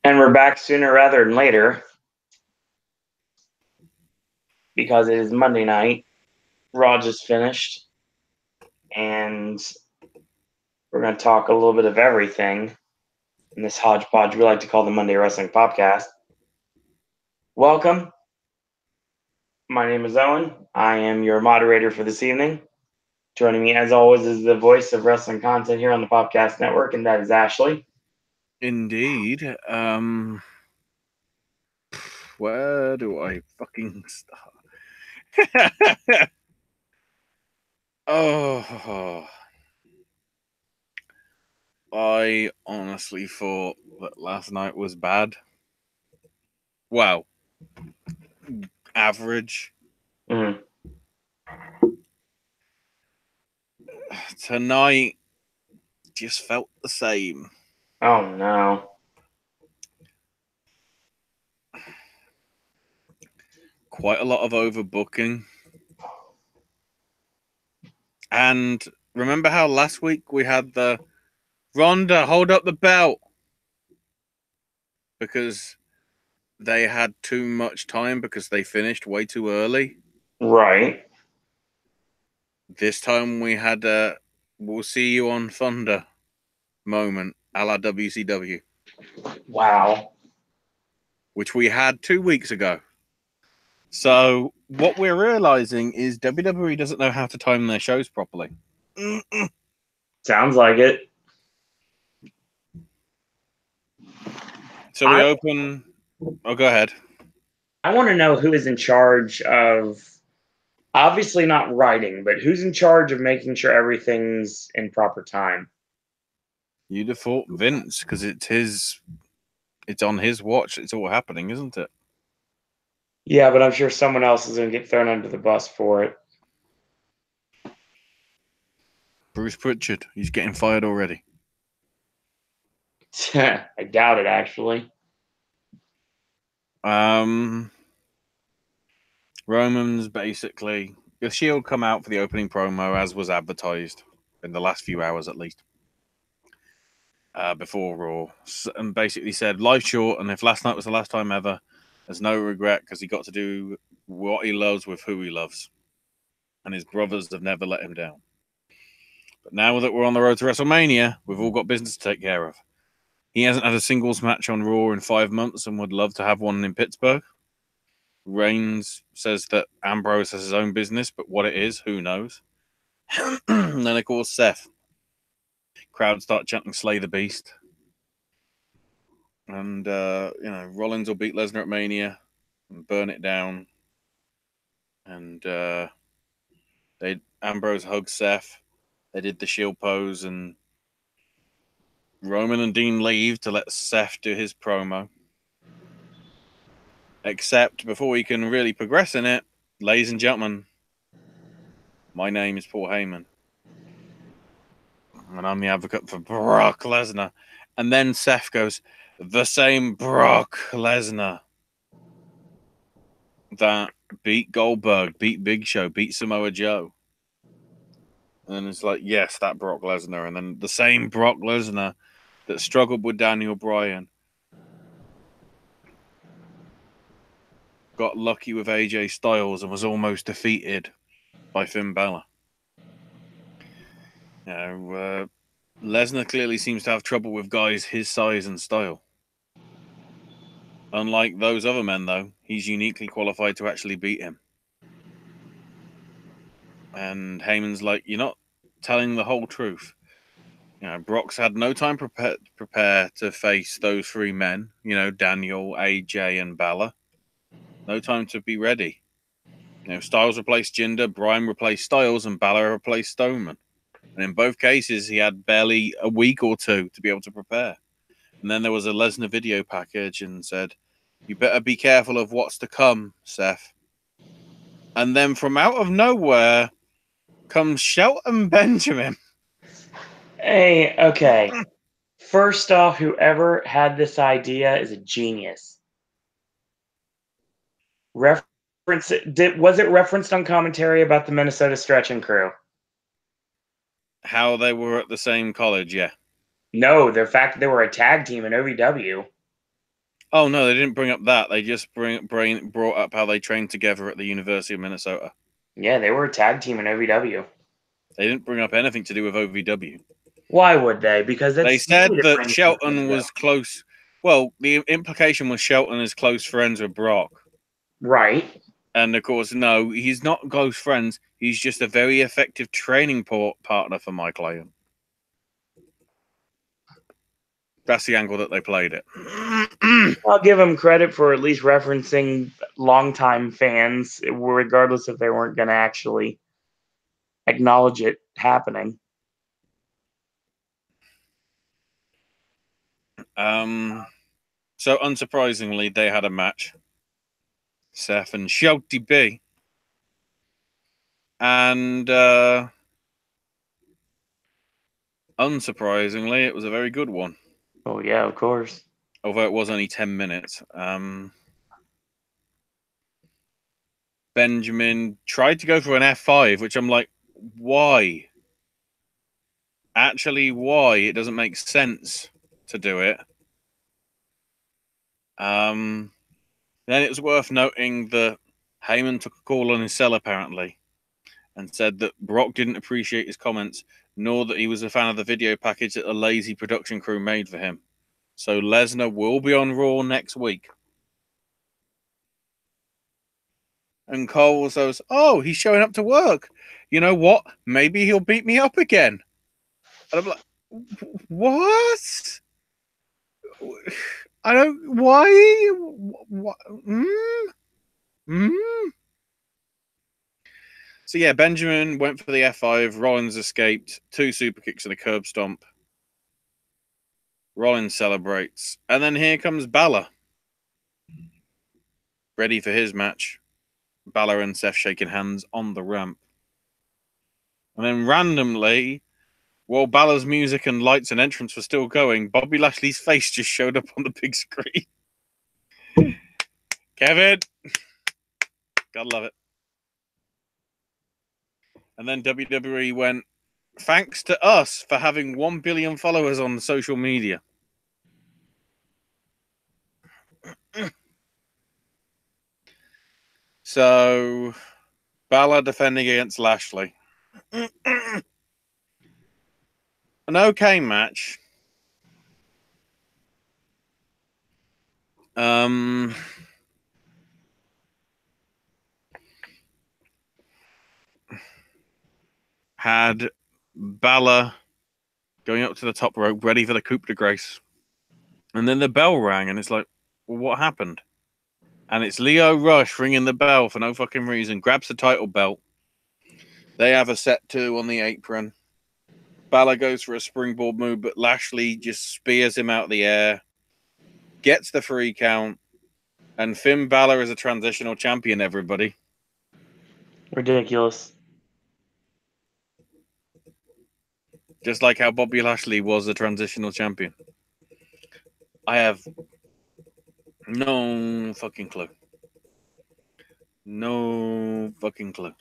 And we're back sooner rather than later because it is Monday night. Raw just finished. And we're going to talk a little bit of everything in this hodgepodge we like to call the Monday Wrestling Popcast. Welcome. My name is Owen. I am your moderator for this evening. Joining me, as always, is the voice of wrestling content here on the Popcast Network, and that is Ashley. Indeed. Where do I fucking start? Oh, I honestly thought that last night was bad. Wow. Average. Mm. Tonight just felt the same. Oh, no. Quite a lot of overbooking. And remember how last week we had the Ronda, hold up the belt? Because they had too much time because they finished way too early. Right. This time we had a we'll see you on Thunder moment a la WCW. Wow. Which we had 2 weeks ago. So what we're realizing is WWE doesn't know how to time their shows properly. Sounds like it. So we open... Oh, go ahead. I want to know who is in charge of, obviously not writing, but who's in charge of making sure everything's in proper time? You'd have thought Vince, because it's on his watch. It's all happening, isn't it? Yeah, but I'm sure someone else is going to get thrown under the bus for it. Bruce Pritchard, he's getting fired already. I doubt it, actually. Roman's basically... The Shield come out for the opening promo, as was advertised, in the last few hours at least. Before Raw, and basically said, life's short, and if last night was the last time ever, there's no regret because he got to do what he loves with who he loves. And his brothers have never let him down. But now that we're on the road to WrestleMania, we've all got business to take care of. He hasn't had a singles match on Raw in 5 months and would love to have one in Pittsburgh. Reigns says that Ambrose has his own business, but what it is, who knows? And then, of course, Seth. Crowd start chanting Slay the Beast. And, Rollins will beat Lesnar at Mania and burn it down. And Ambrose hugs Seth. They did the Shield pose, and Roman and Dean leave to let Seth do his promo. Except before he can really progress in it, ladies and gentlemen, my name is Paul Heyman. And I'm the advocate for Brock Lesnar. And then Seth goes, the same Brock Lesnar that beat Goldberg, beat Big Show, beat Samoa Joe. And it's like, yes, that Brock Lesnar. And then the same Brock Lesnar that struggled with Daniel Bryan. Got lucky with AJ Styles and was almost defeated by Finn Balor. Lesnar clearly seems to have trouble with guys his size and style. Unlike those other men, though, he's uniquely qualified to actually beat him. And Heyman's like, you're not telling the whole truth. Brock's had no time prepare to face those three men. Daniel, AJ, and Balor. No time to be ready. Styles replaced Jinder, Bryan replaced Styles, and Balor replaced Strowman. And in both cases, he had barely a week or two to be able to prepare. And then there was a Lesnar video package and said, you better be careful of what's to come, Seth. And then from out of nowhere comes Shelton Benjamin. Hey, okay. First off, whoever had this idea is a genius. Was it referenced on commentary about the Minnesota Stretching Crew? How they were at the same college, yeah. No, the fact that they were a tag team in OVW. Oh no, they didn't bring up that. They just brought up how they trained together at the University of Minnesota. Yeah, they were a tag team in OVW. They didn't bring up anything to do with OVW. Why would they? Because that's They silly said to that bring Shelton something was up. close. Well, the implication was Shelton is close friends with Brock. Right. And of course, no, he's not close friends. He's just a very effective training partner for my client. That's the angle that they played it. I'll give them credit for at least referencing longtime fans, regardless if they weren't going to actually acknowledge it happening. So unsurprisingly, they had a match. Seth and Shouty B. And unsurprisingly, it was a very good one. Oh, yeah, of course. Although it was only 10 minutes. Benjamin tried to go for an F5, which I'm like, why? Actually, why? It doesn't make sense to do it. Then it was worth noting that Heyman took a call on his cell, apparently, and said that Brock didn't appreciate his comments, nor that he was a fan of the video package that the lazy production crew made for him. So Lesnar will be on Raw next week. And Cole says, oh, he's showing up to work. You know what? Maybe he'll beat me up again. And I'm like, what? I don't. Why? What? So yeah, Benjamin went for the F5. Rollins escaped. 2 super kicks and a curb stomp. Rollins celebrates. And then here comes Balor. Ready for his match. Balor and Seth shaking hands on the ramp. And then randomly, while Balor's music and lights and entrance were still going, Bobby Lashley's face just showed up on the big screen. Kevin! Gotta love it. And then WWE went, thanks to us for having 1 billion followers on social media. So, Balor defending against Lashley. An okay match. Had Balor going up to the top rope, ready for the coup de grace. And then the bell rang, and it's like, well, what happened? And it's Lio Rush ringing the bell for no fucking reason, grabs the title belt. They have a set 2 on the apron. Balor goes for a springboard move, but Lashley just spears him out of the air, gets the 3 count, and Finn Balor is a transitional champion, everybody. Ridiculous. Just like how Bobby Lashley was a transitional champion. I have no fucking clue. No fucking clue.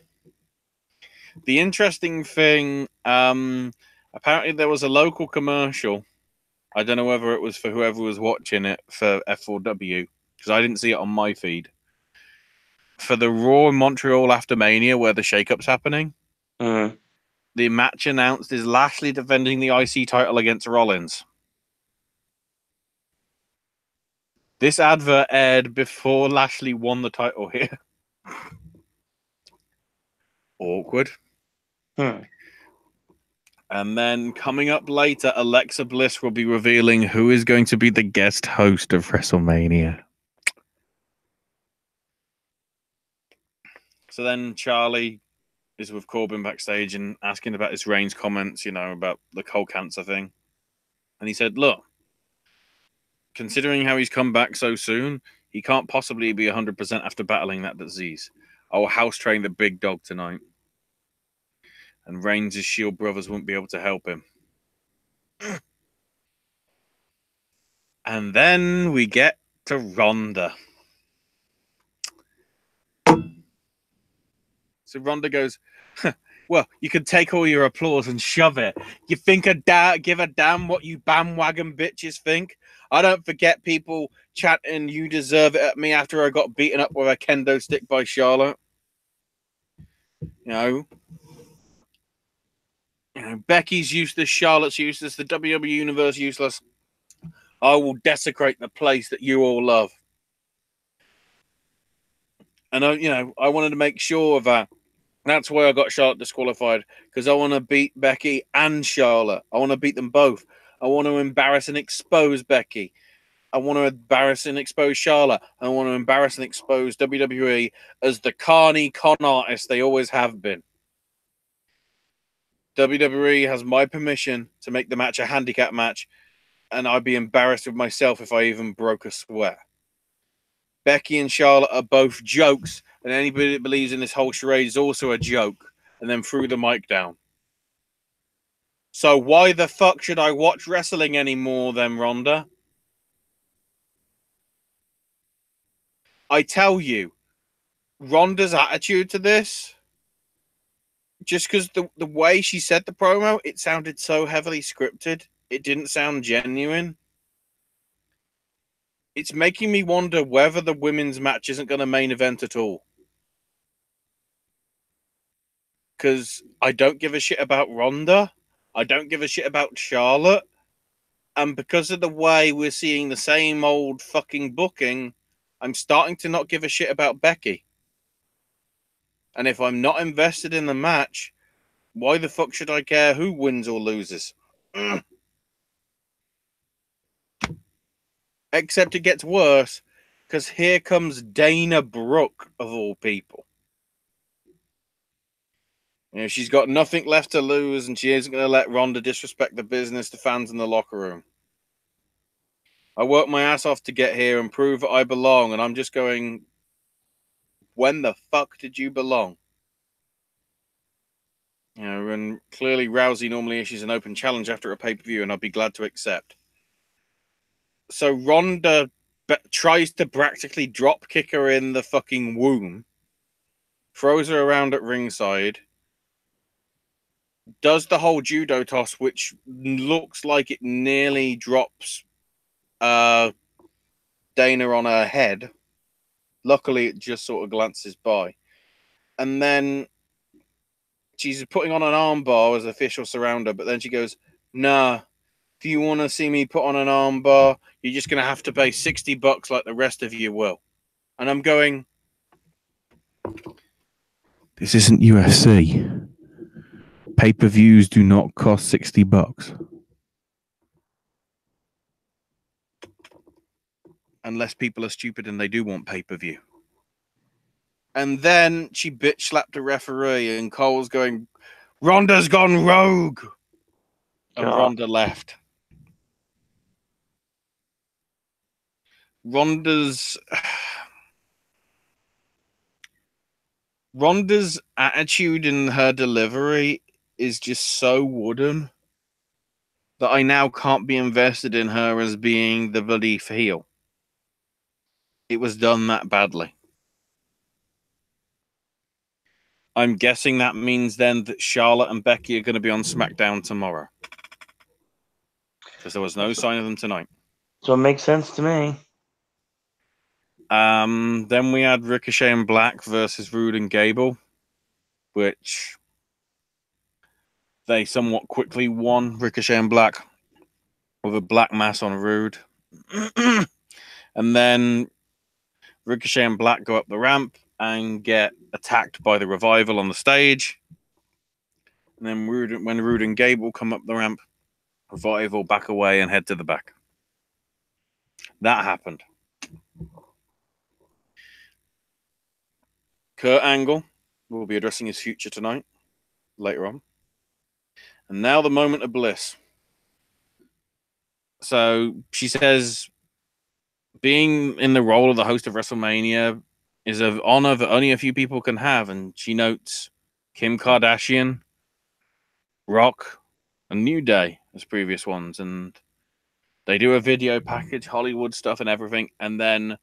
The interesting thing, apparently there was a local commercial. I don't know whether it was for whoever was watching it for F4W, because I didn't see it on my feed. For the Raw in Montreal after Mania, where the shake-up's happening, the match announced is Lashley defending the IC title against Rollins. This advert aired before Lashley won the title here. Awkward. And then coming up later, Alexa Bliss will be revealing who is going to be the guest host of WrestleMania. So then Charlie is with Corbin backstage and asking about his Reigns comments, you know, about the cold cancer thing. And he said, look, considering how he's come back so soon, he can't possibly be 100% after battling that disease. I will house train the big dog tonight. And Reigns' Shield brothers won't be able to help him. And then we get to Ronda. So Ronda goes, Well, you can take all your applause and shove it. You think give a damn what you bandwagon bitches think? I don't forget people chanting "You deserve it" at me after I got beaten up with a kendo stick by Charlotte. You know, Becky's useless, Charlotte's useless, the WWE universe useless. I will desecrate the place that you all love. And I wanted to make sure of that. That's why I got Charlotte disqualified, because I want to beat Becky and Charlotte. I want to beat them both. I want to embarrass and expose Becky. I want to embarrass and expose Charlotte. I want to embarrass and expose WWE as the carny con artists they always have been. WWE has my permission to make the match a handicap match, and I'd be embarrassed with myself if I even broke a sweat. Becky and Charlotte are both jokes, and anybody that believes in this whole charade is also a joke, and then threw the mic down. So why the fuck should I watch wrestling anymore then, Rhonda? I tell you, Rhonda's attitude to this, just because the way she said the promo, it sounded so heavily scripted. It didn't sound genuine. It's making me wonder whether the women's match isn't going to main event at all. Because I don't give a shit about Rhonda. I don't give a shit about Charlotte. And because of the way we're seeing the same old fucking booking, I'm starting to not give a shit about Becky. And if I'm not invested in the match, why the fuck should I care who wins or loses? Except it gets worse, because here comes Dana Brooke, of all people. You know, she's got nothing left to lose, and she isn't going to let Rhonda disrespect the business, the fans in the locker room. I worked my ass off to get here and prove that I belong, and I'm just going, when the fuck did you belong? You know, and clearly Rousey normally issues an open challenge after a pay-per-view, and I'd be glad to accept. So Rhonda tries to practically drop kick her in the fucking womb, throws her around at ringside, does the whole judo toss, which looks like it nearly drops Dana on her head. Luckily, it just sort of glances by. And then she's putting on an armbar as official surrounder, but then she goes, nah, if you want to see me put on an armbar, you're just going to have to pay $60 like the rest of you will. And I'm going, this isn't UFC. Pay-per-views do not cost $60. Unless people are stupid and they do want pay-per-view. And then she bitch slapped a referee, and Cole's going, Rhonda's gone rogue. And Rhonda left. Rhonda's attitude in her delivery is just so wooden that I now can't be invested in her as being the bloody heel. It was done that badly. I'm guessing that means then that Charlotte and Becky are going to be on SmackDown tomorrow, because there was no sign of them tonight. So it makes sense to me. Then we had Ricochet and Black versus Rude and Gable, which they somewhat quickly won. Ricochet and Black with a black mass on Rude. And then Ricochet and Black go up the ramp and get attacked by the Revival on the stage. And then when Rude and Gable come up the ramp, Revival back away and head to the back. That happened. Kurt Angle will be addressing his future tonight, later on. And now the moment of bliss. So she says, being in the role of the host of WrestleMania is an honor that only a few people can have. And she notes Kim Kardashian, Rock, and New Day as previous ones. And they do a video package, Hollywood stuff and everything. And then,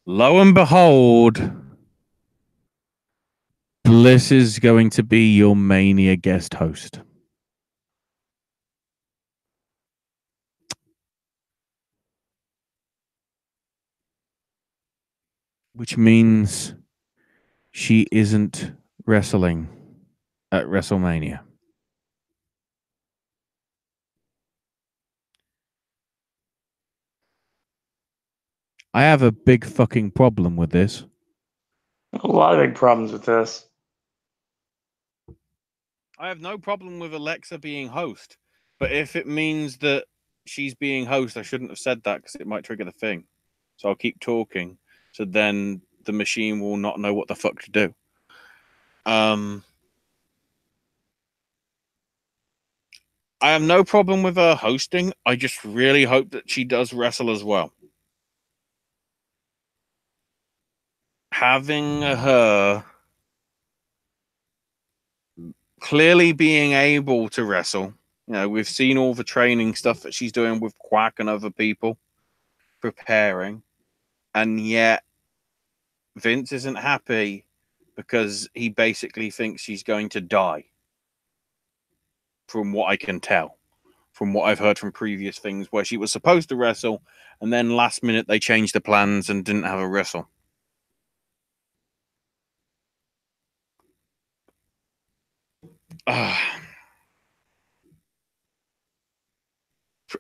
lo and behold, Bliss is going to be your Mania guest host. Which means she isn't wrestling at WrestleMania. I have a big fucking problem with this. A lot of big problems with this. I have no problem with Alexa being host, but if it means that she's being host, I shouldn't have said that because it might trigger the thing. So I'll keep talking, so then the machine will not know what the fuck to do. I have no problem with her hosting. I just really hope that she does wrestle as well. Having her clearly being able to wrestle, you know, we've seen all the training stuff that she's doing with Quack and other people preparing, and yet Vince isn't happy because he basically thinks she's going to die. From what I can tell, from what I've heard from previous things where she was supposed to wrestle, and then last minute they changed the plans and didn't have a wrestle.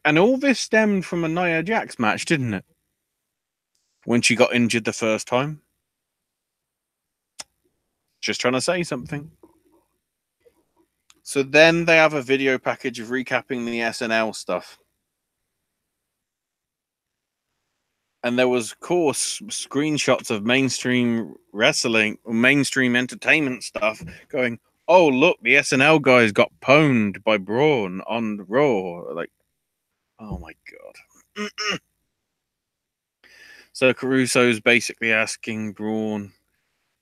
And all this stemmed from a Nia Jax match, didn't it? When she got injured the first time. Just trying to say something. So then they have a video package of recapping the SNL stuff. And there was, of course, screenshots of mainstream wrestling, mainstream entertainment stuff going, oh, look, the SNL guys got pwned by Braun on Raw. Like, oh my God. So Caruso's basically asking Braun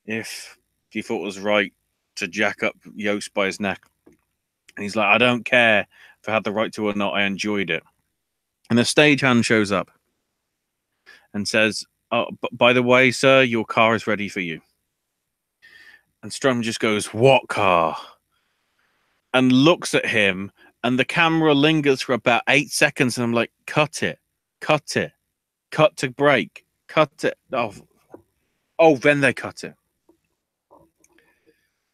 if he thought it was right to jack up Yost by his neck. And he's like, I don't care if I had the right to or not. I enjoyed it. And the stagehand shows up and says, oh, by the way, sir, your car is ready for you. And Strowman just goes, what car? And looks at him, and the camera lingers for about 8 seconds. And I'm like, cut it, cut it, cut to break, cut it. Oh, then they cut it.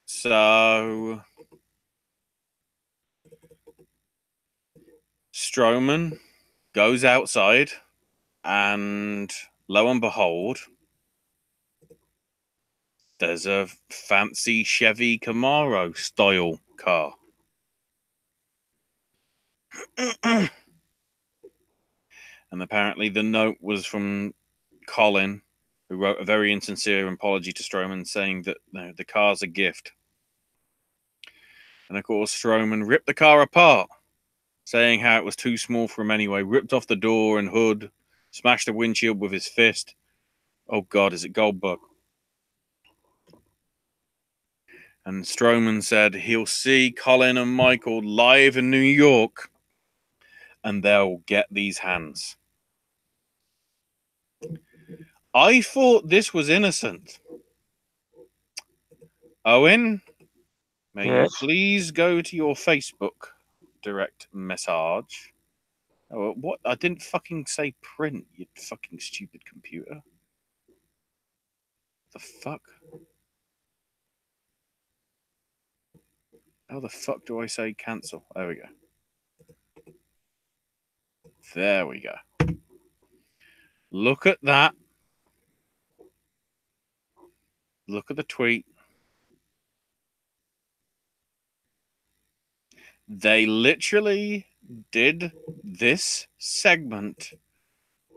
So Strowman goes outside, and lo and behold, there's a fancy Chevy Camaro style car. And apparently the note was from Colin, who wrote a very insincere apology to Strowman saying that the car's a gift. And of course, Strowman ripped the car apart, saying how it was too small for him anyway, ripped off the door and hood, smashed the windshield with his fist. Oh God, is it Goldberg? And Strowman said he'll see Colin and Michael live in New York and they'll get these hands. I thought this was innocent. Owen, may you please go to your Facebook direct message. Oh, what? I didn't fucking say print, you fucking stupid computer. The fuck? How the fuck do I say cancel? There we go. There we go. Look at that. Look at the tweet. They literally did this segment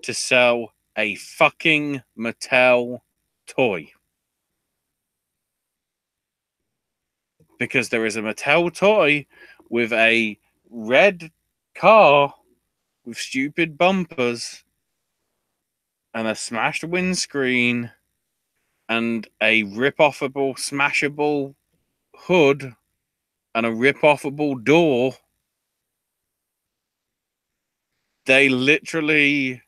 to sell a fucking Mattel toy. Because there is a Mattel toy with a red car with stupid bumpers and a smashed windscreen and a rip-offable, smashable hood and a rip-offable door. They literally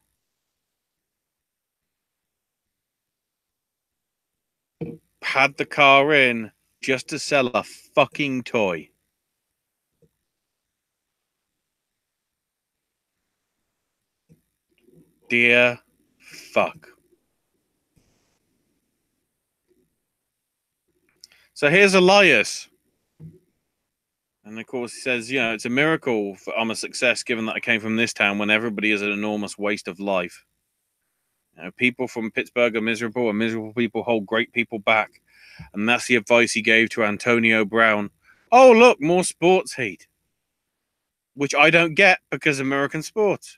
had the car in, just to sell a fucking toy. Dear fuck. So here's Elias. And of course he says, you know, it's a miracle I'm a success given that I came from this town when everybody is an enormous waste of life. You know, people from Pittsburgh are miserable, and miserable people hold great people back. And that's the advice he gave to Antonio Brown. Oh, look, more sports hate. Which I don't get because American sports.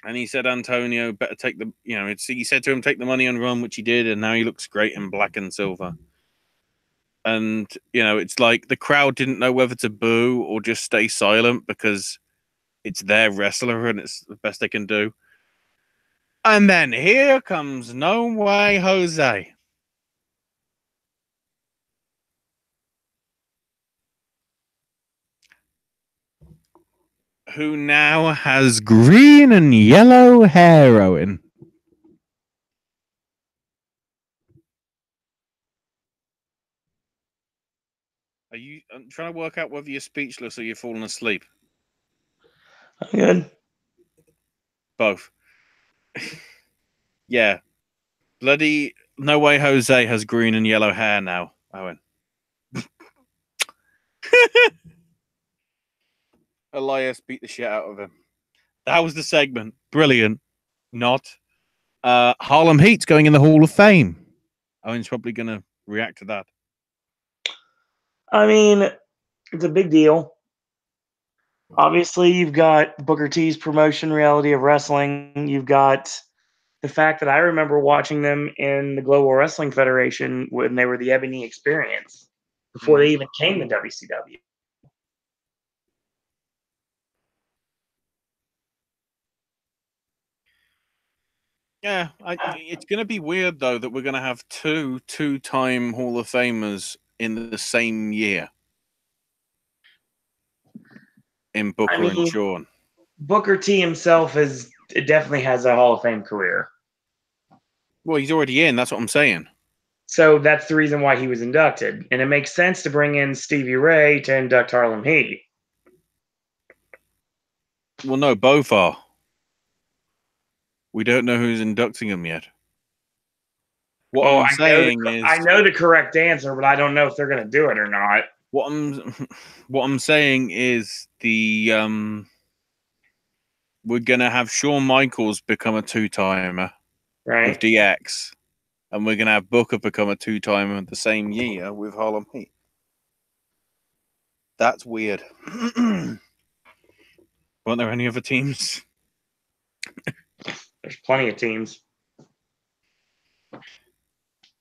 And he said, Antonio, better take the, you know, he said to him, take the money and run, which he did. And now he looks great in black and silver. And, you know, it's like the crowd didn't know whether to boo or just stay silent because it's their wrestler and it's the best they can do. And then here comes No Way Jose. Who now has green and yellow hair, Owen. I'm trying to work out whether you're speechless or you're falling asleep. I'm good. Both. Yeah. Bloody No Way Jose has green and yellow hair now, Owen. Elias beat the shit out of him. That was the segment. Brilliant. Not. Harlem Heat's going in the Hall of Fame. Owen's probably going to react to that. I mean, it's a big deal. Obviously, you've got Booker T's promotion, Reality of Wrestling. You've got the fact that I remember watching them in the Global Wrestling Federation when they were the Ebony Experience before they even came to WCW. Yeah, it's going to be weird, though, that we're going to have two-time Hall of Famers in the same year. In Booker and Shawn. Booker T himself definitely has a Hall of Fame career. Well, he's already in. That's what I'm saying. So that's the reason why he was inducted. And it makes sense to bring in Stevie Ray to induct Harlem Heat. Well, no, both are. We don't know who's inducting them yet. What I'm saying is, I know the correct answer, but I don't know if they're going to do it or not. What I'm saying is we're going to have Shawn Michaels become a two-timer, right, with DX, and we're going to have Booker become a two-timer the same year with Harlem Heat. That's weird. Weren't there any other teams? There's plenty of teams.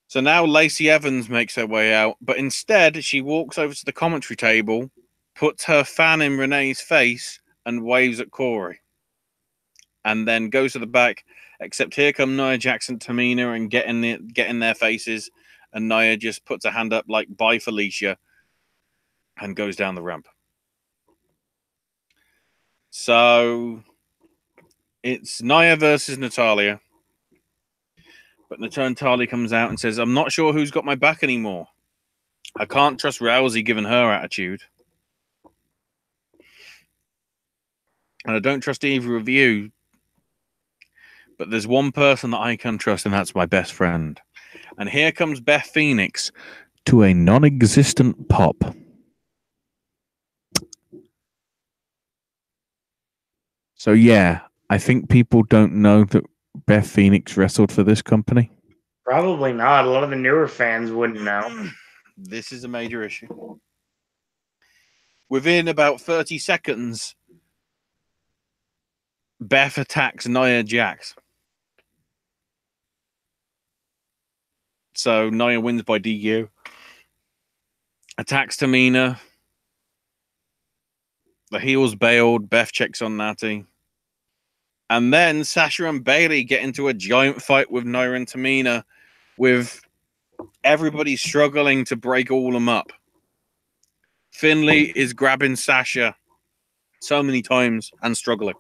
So now Lacey Evans makes her way out, but instead she walks over to the commentary table, puts her fan in Renee's face, and waves at Corey. And then goes to the back, except here come Nia Jackson, Tamina, and get in their faces, and Nia just puts her hand up like, bye, Felicia, and goes down the ramp. So it's Nia versus Natalya. But Natalia comes out and says, I'm not sure who's got my back anymore. I can't trust Rousey given her attitude. And I don't trust either of you. But there's one person that I can trust, and that's my best friend. And here comes Beth Phoenix to a non-existent pop. So yeah, I think people don't know that Beth Phoenix wrestled for this company. Probably not. A lot of the newer fans wouldn't know. This is a major issue. Within about 30 seconds, Beth attacks Nia Jax. So Nia wins by DQ. Attacks Tamina. The heels bailed. Beth checks on Natty. And then Sasha and Bayley get into a giant fight with Nia and Tamina, with everybody struggling to break all them up. Finlay is grabbing Sasha so many times and struggling.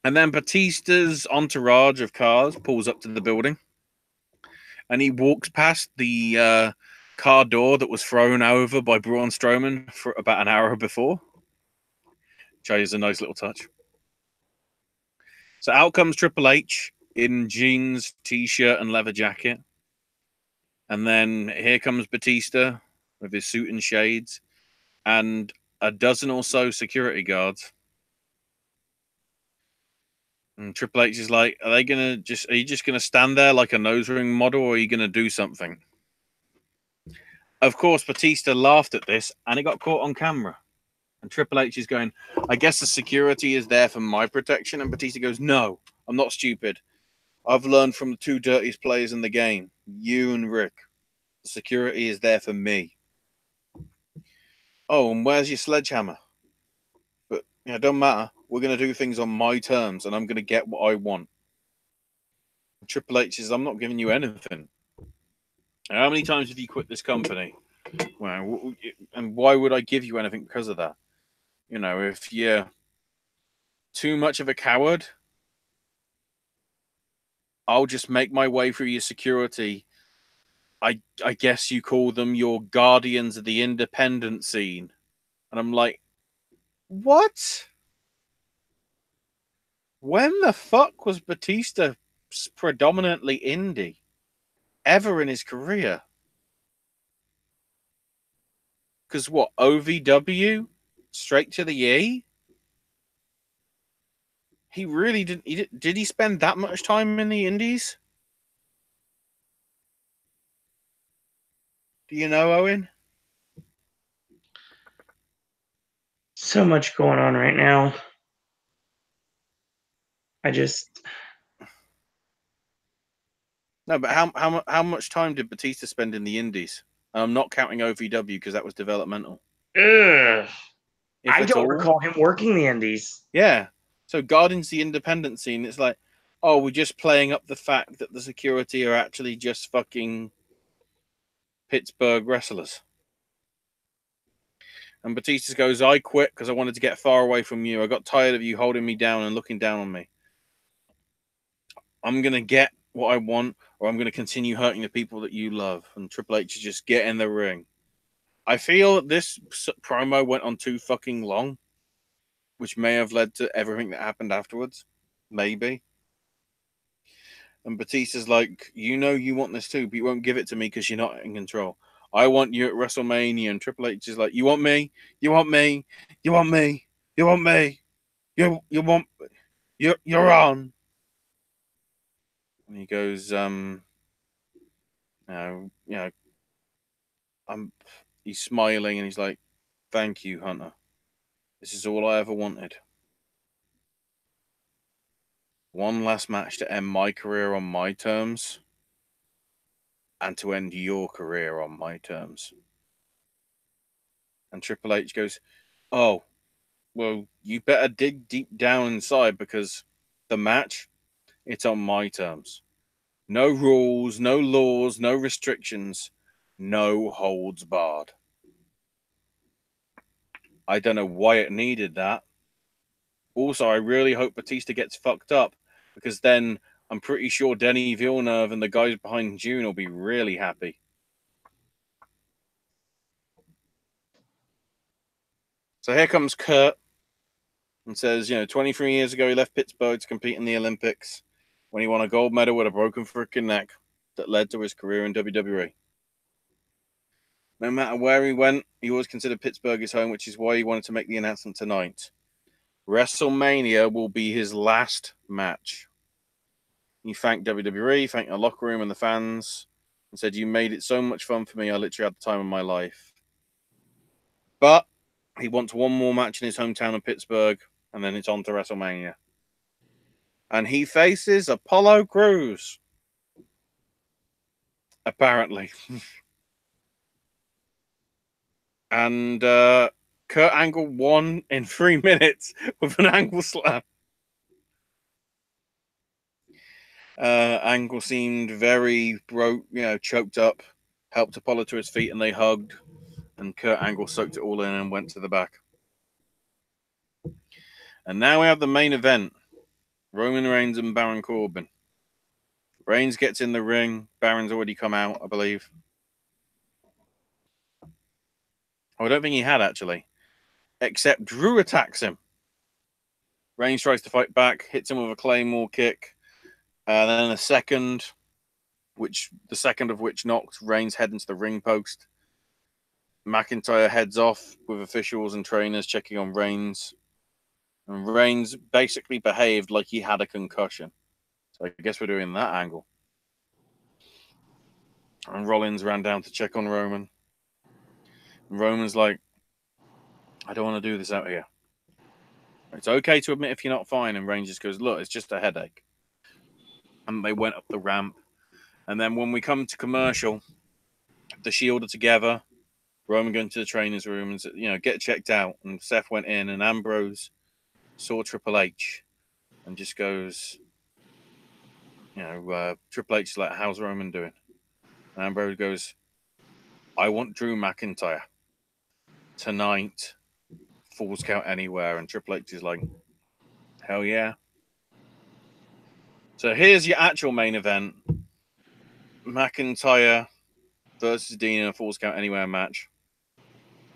And then Batista's entourage of cars pulls up to the building. and he walks past the car door that was thrown over by Braun Strowman for about an hour before, which is a nice little touch. So out comes Triple H in jeans, t-shirt, and leather jacket. And then here comes Batista with his suit and shades and a dozen or so security guards. And Triple H is like, are you just gonna stand there like a nose ring model, or are you gonna do something? Of course, Batista laughed at this and it got caught on camera. And Triple H is going, I guess the security is there for my protection. And Batista goes, no, I'm not stupid. I've learned from the two dirtiest players in the game, you and Rick. The security is there for me. Oh, and where's your sledgehammer? But it don't matter. We're going to do things on my terms, and I'm going to get what I want. And Triple H says, I'm not giving you anything. And how many times have you quit this company? Well, and why would I give you anything because of that? You know, if you're too much of a coward, I'll just make my way through your security. I guess you call them your guardians of the independent scene. And I'm like, what? When the fuck was Batista predominantly indie ever in his career? Because what, OVW? Straight to the E? He really didn't. Did he spend that much time in the indies? Do you know, Owen? So much going on right now. No, but how much time did Batista spend in the indies? I'm not counting OVW because that was developmental. Ugh. I don't all, recall him working the indies. Yeah. So Guardians the independent scene, it's like, oh, we're just playing up the fact that the security are actually just fucking Pittsburgh wrestlers. And Batista goes, I quit because I wanted to get far away from you. I got tired of you holding me down and looking down on me. I'm going to get what I want, or I'm going to continue hurting the people that you love. And Triple H is just get in the ring. I feel that this promo went on too fucking long, which may have led to everything that happened afterwards. Maybe. And Batista's like, you know you want this too, but you won't give it to me because you're not in control. I want you at WrestleMania. And Triple H is like, you want me? You want me? You want me? You want me? You want... You're on. And he goes, he's smiling and he's like, thank you, Hunter. This is all I ever wanted. One last match to end my career on my terms and to end your career on my terms. And Triple H goes, oh, well, you better dig deep down inside because the match, it's on my terms. No rules, no laws, no restrictions, no holds barred. I don't know why it needed that. Also, I really hope Batista gets fucked up because then I'm pretty sure Denny Villeneuve and the guys behind June will be really happy. So here comes Kurt and says, 23 years ago he left Pittsburgh to compete in the Olympics when he won a gold medal with a broken freaking neck that led to his career in WWE. No matter where he went, he always considered Pittsburgh his home, which is why he wanted to make the announcement tonight. WrestleMania will be his last match. He thanked WWE, thanked the locker room and the fans, and said, you made it so much fun for me. I literally had the time of my life. But he wants one more match in his hometown of Pittsburgh, and then it's on to WrestleMania. And he faces Apollo Crews. Apparently. And Kurt Angle won in 3 minutes with an angle slam. Angle seemed very choked up, helped Apollo to his feet, and they hugged. And Kurt Angle soaked it all in and went to the back. And now we have the main event. Roman Reigns and Baron Corbin. Reigns gets in the ring. Baron's already come out, I believe. Oh, I don't think he had, actually. Except Drew attacks him. Reigns tries to fight back, hits him with a Claymore kick. Then the second of which knocks Reigns' head into the ring post. McIntyre heads off with officials and trainers checking on Reigns. And Reigns basically behaved like he had a concussion. So I guess we're doing that angle. And Rollins ran down to check on Roman. And Roman's like, I don't want to do this out here. It's okay to admit if you're not fine. And Reigns just goes, look, it's just a headache. And they went up the ramp. And then when we come to commercial, the Shield are together. Roman going to the trainer's room and said, get checked out. And Seth went in, and Ambrose saw Triple H and just goes, Triple H is like, how's Roman doing? And Ambrose goes, I want Drew McIntyre tonight. Falls Count Anywhere. And Triple H is like, hell yeah. So here's your actual main event. McIntyre versus Deena, Falls Count Anywhere match.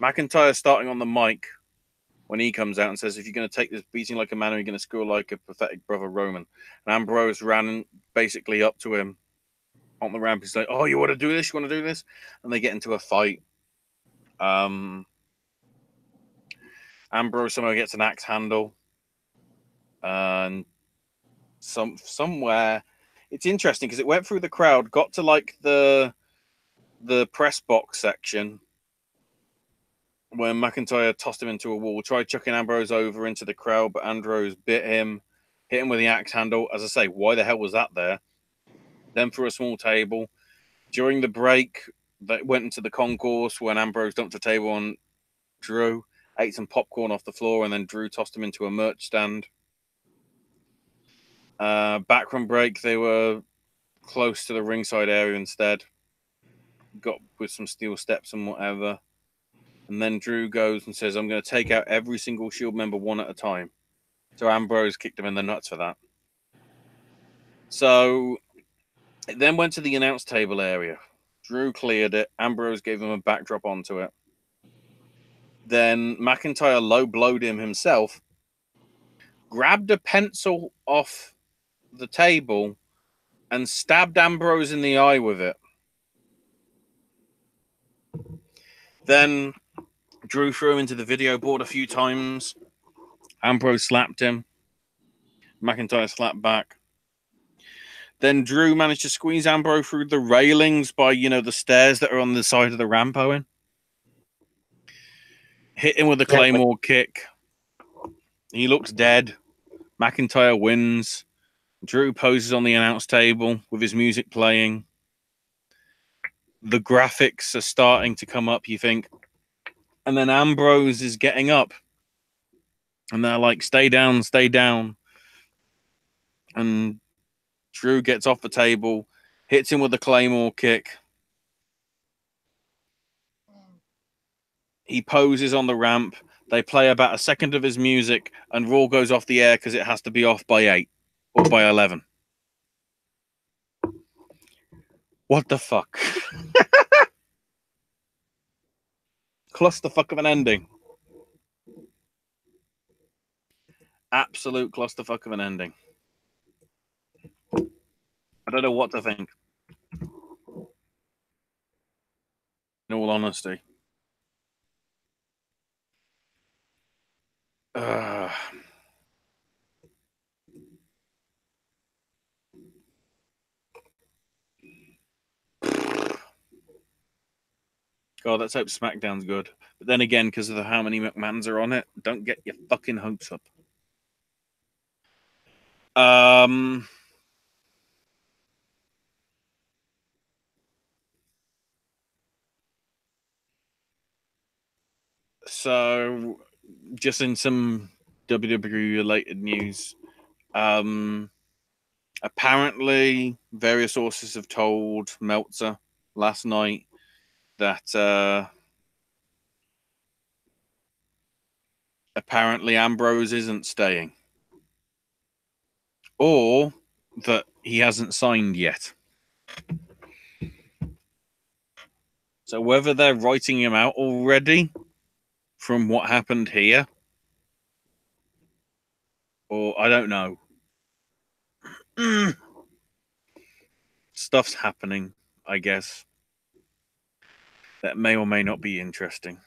McIntyre starting on the mic when he comes out and says, if you're going to take this beating like a man, or you're going to score like a pathetic brother Roman. And Ambrose ran basically up to him on the ramp. He's like, oh, you want to do this? You want to do this? And they get into a fight. Ambrose somehow gets an axe handle. And somewhere, it's interesting because it went through the crowd, got to like the press box section, when McIntyre tossed him into a wall, tried chucking Ambrose over into the crowd, but Ambrose bit him, hit him with the axe handle. As I say, why the hell was that there? Then through a small table. During the break, they went into the concourse when Ambrose dumped a table on Drew, ate some popcorn off the floor, and then Drew tossed him into a merch stand. Back from break, they were close to the ringside area instead. Got with some steel steps and whatever. And then Drew goes and says, I'm going to take out every single Shield member one at a time. So Ambrose kicked him in the nuts for that. So it then went to the announce table area. Drew cleared it. Ambrose gave him a backdrop onto it. Then McIntyre low-blowed him himself, grabbed a pencil off the table, and stabbed Ambrose in the eye with it. Then Drew threw him into the video board a few times. Ambrose slapped him. McIntyre slapped back. Then Drew managed to squeeze Ambrose through the railings by, the stairs that are on the side of the ramp, Owen. Hit him with a Claymore kick. He looks dead. McIntyre wins. Drew poses on the announce table with his music playing. The graphics are starting to come up, you think. And then Ambrose is getting up. And they're like, stay down, stay down. And Drew gets off the table, hits him with a Claymore kick. He poses on the ramp. They play about a second of his music, and Raw goes off the air because it has to be off by 8 or by 11. What the fuck? Clusterfuck of an ending. Absolute clusterfuck of an ending. I don't know what to think. In all honesty. God, let's hope SmackDown's good. But then again, because of how many McMahons are on it, don't get your fucking hopes up. So, just in some WWE related news, apparently various sources have told Meltzer last night that apparently Ambrose isn't staying. Or that he hasn't signed yet. So whether they're writing him out already from what happened here, or I don't know. Stuff's happening, I guess. That may or may not be interesting.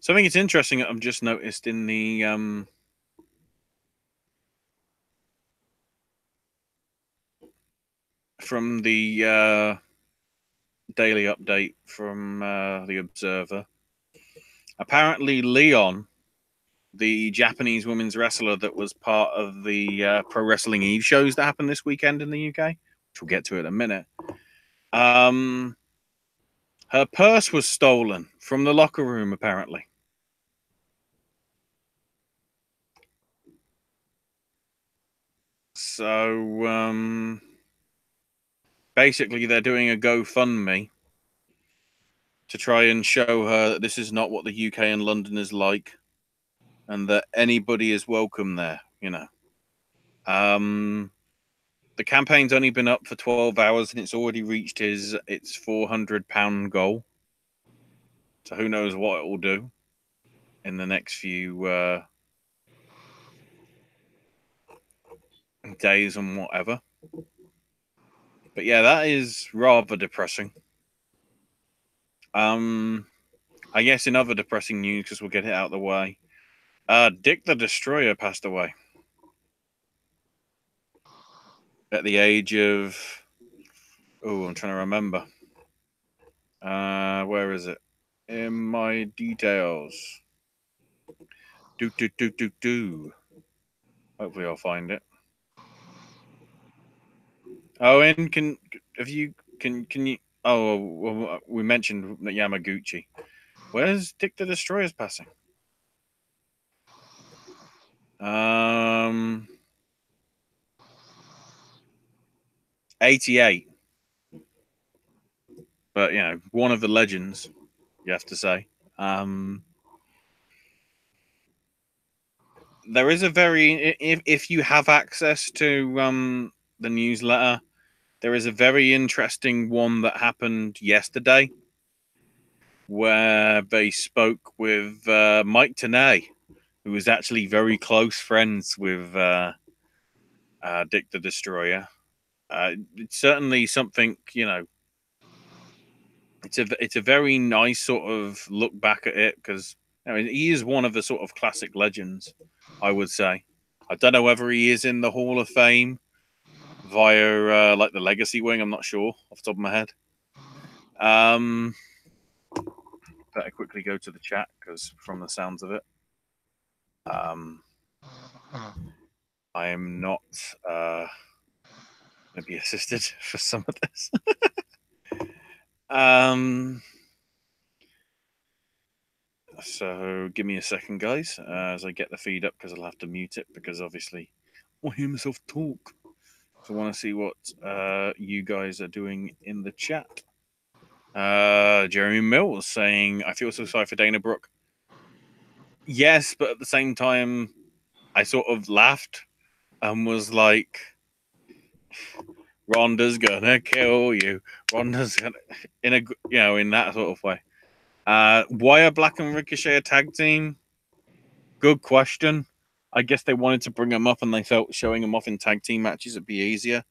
Something it's interesting that I've just noticed in the from the daily update from the Observer. Apparently, Leon, the Japanese women's wrestler that was part of the Pro Wrestling Eve shows that happened this weekend in the UK, which we'll get to in a minute. Her purse was stolen from the locker room, apparently. So, basically, they're doing a GoFundMe to try and show her that this is not what the UK and London is like, and that anybody is welcome there, you know. The campaign's only been up for 12 hours, and it's already reached its £400 goal. So who knows what it will do in the next few days and whatever. But yeah, that is rather depressing. I guess in other depressing news, because we'll get it out of the way, Dick the Destroyer passed away at the age of... Oh, I'm trying to remember. Where is it? In my details. Hopefully I'll find it. Oh, and can you... Oh, well, we mentioned Yamaguchi. Where's Dick the Destroyer's passing? 88. But, you know, one of the legends, you have to say. There is a very... If you have access to the newsletter, there is a very interesting one that happened yesterday where they spoke with Mike Tenay, who was actually very close friends with Dick the Destroyer. It's certainly something, you know, it's a very nice sort of look back at it, because I mean, he is one of the sort of classic legends, I would say. I don't know whether he is in the Hall of Fame via like the Legacy Wing. I'm not sure off the top of my head. Better quickly go to the chat, because from the sounds of it, I am not going to be assisted for some of this. So give me a second, guys, as I get the feed up, because I'll have to mute it, because obviously I hear myself talk. So I want to see what you guys are doing in the chat. Jeremy Mills saying, I feel so sorry for Dana Brooke. Yes, but at the same time, I sort of laughed and was like, Ronda's gonna kill you. Ronda's gonna, in that sort of way. Why are Black and Ricochet a tag team? Good question. I guess they wanted to bring them up, and they felt showing them off in tag team matches would be easier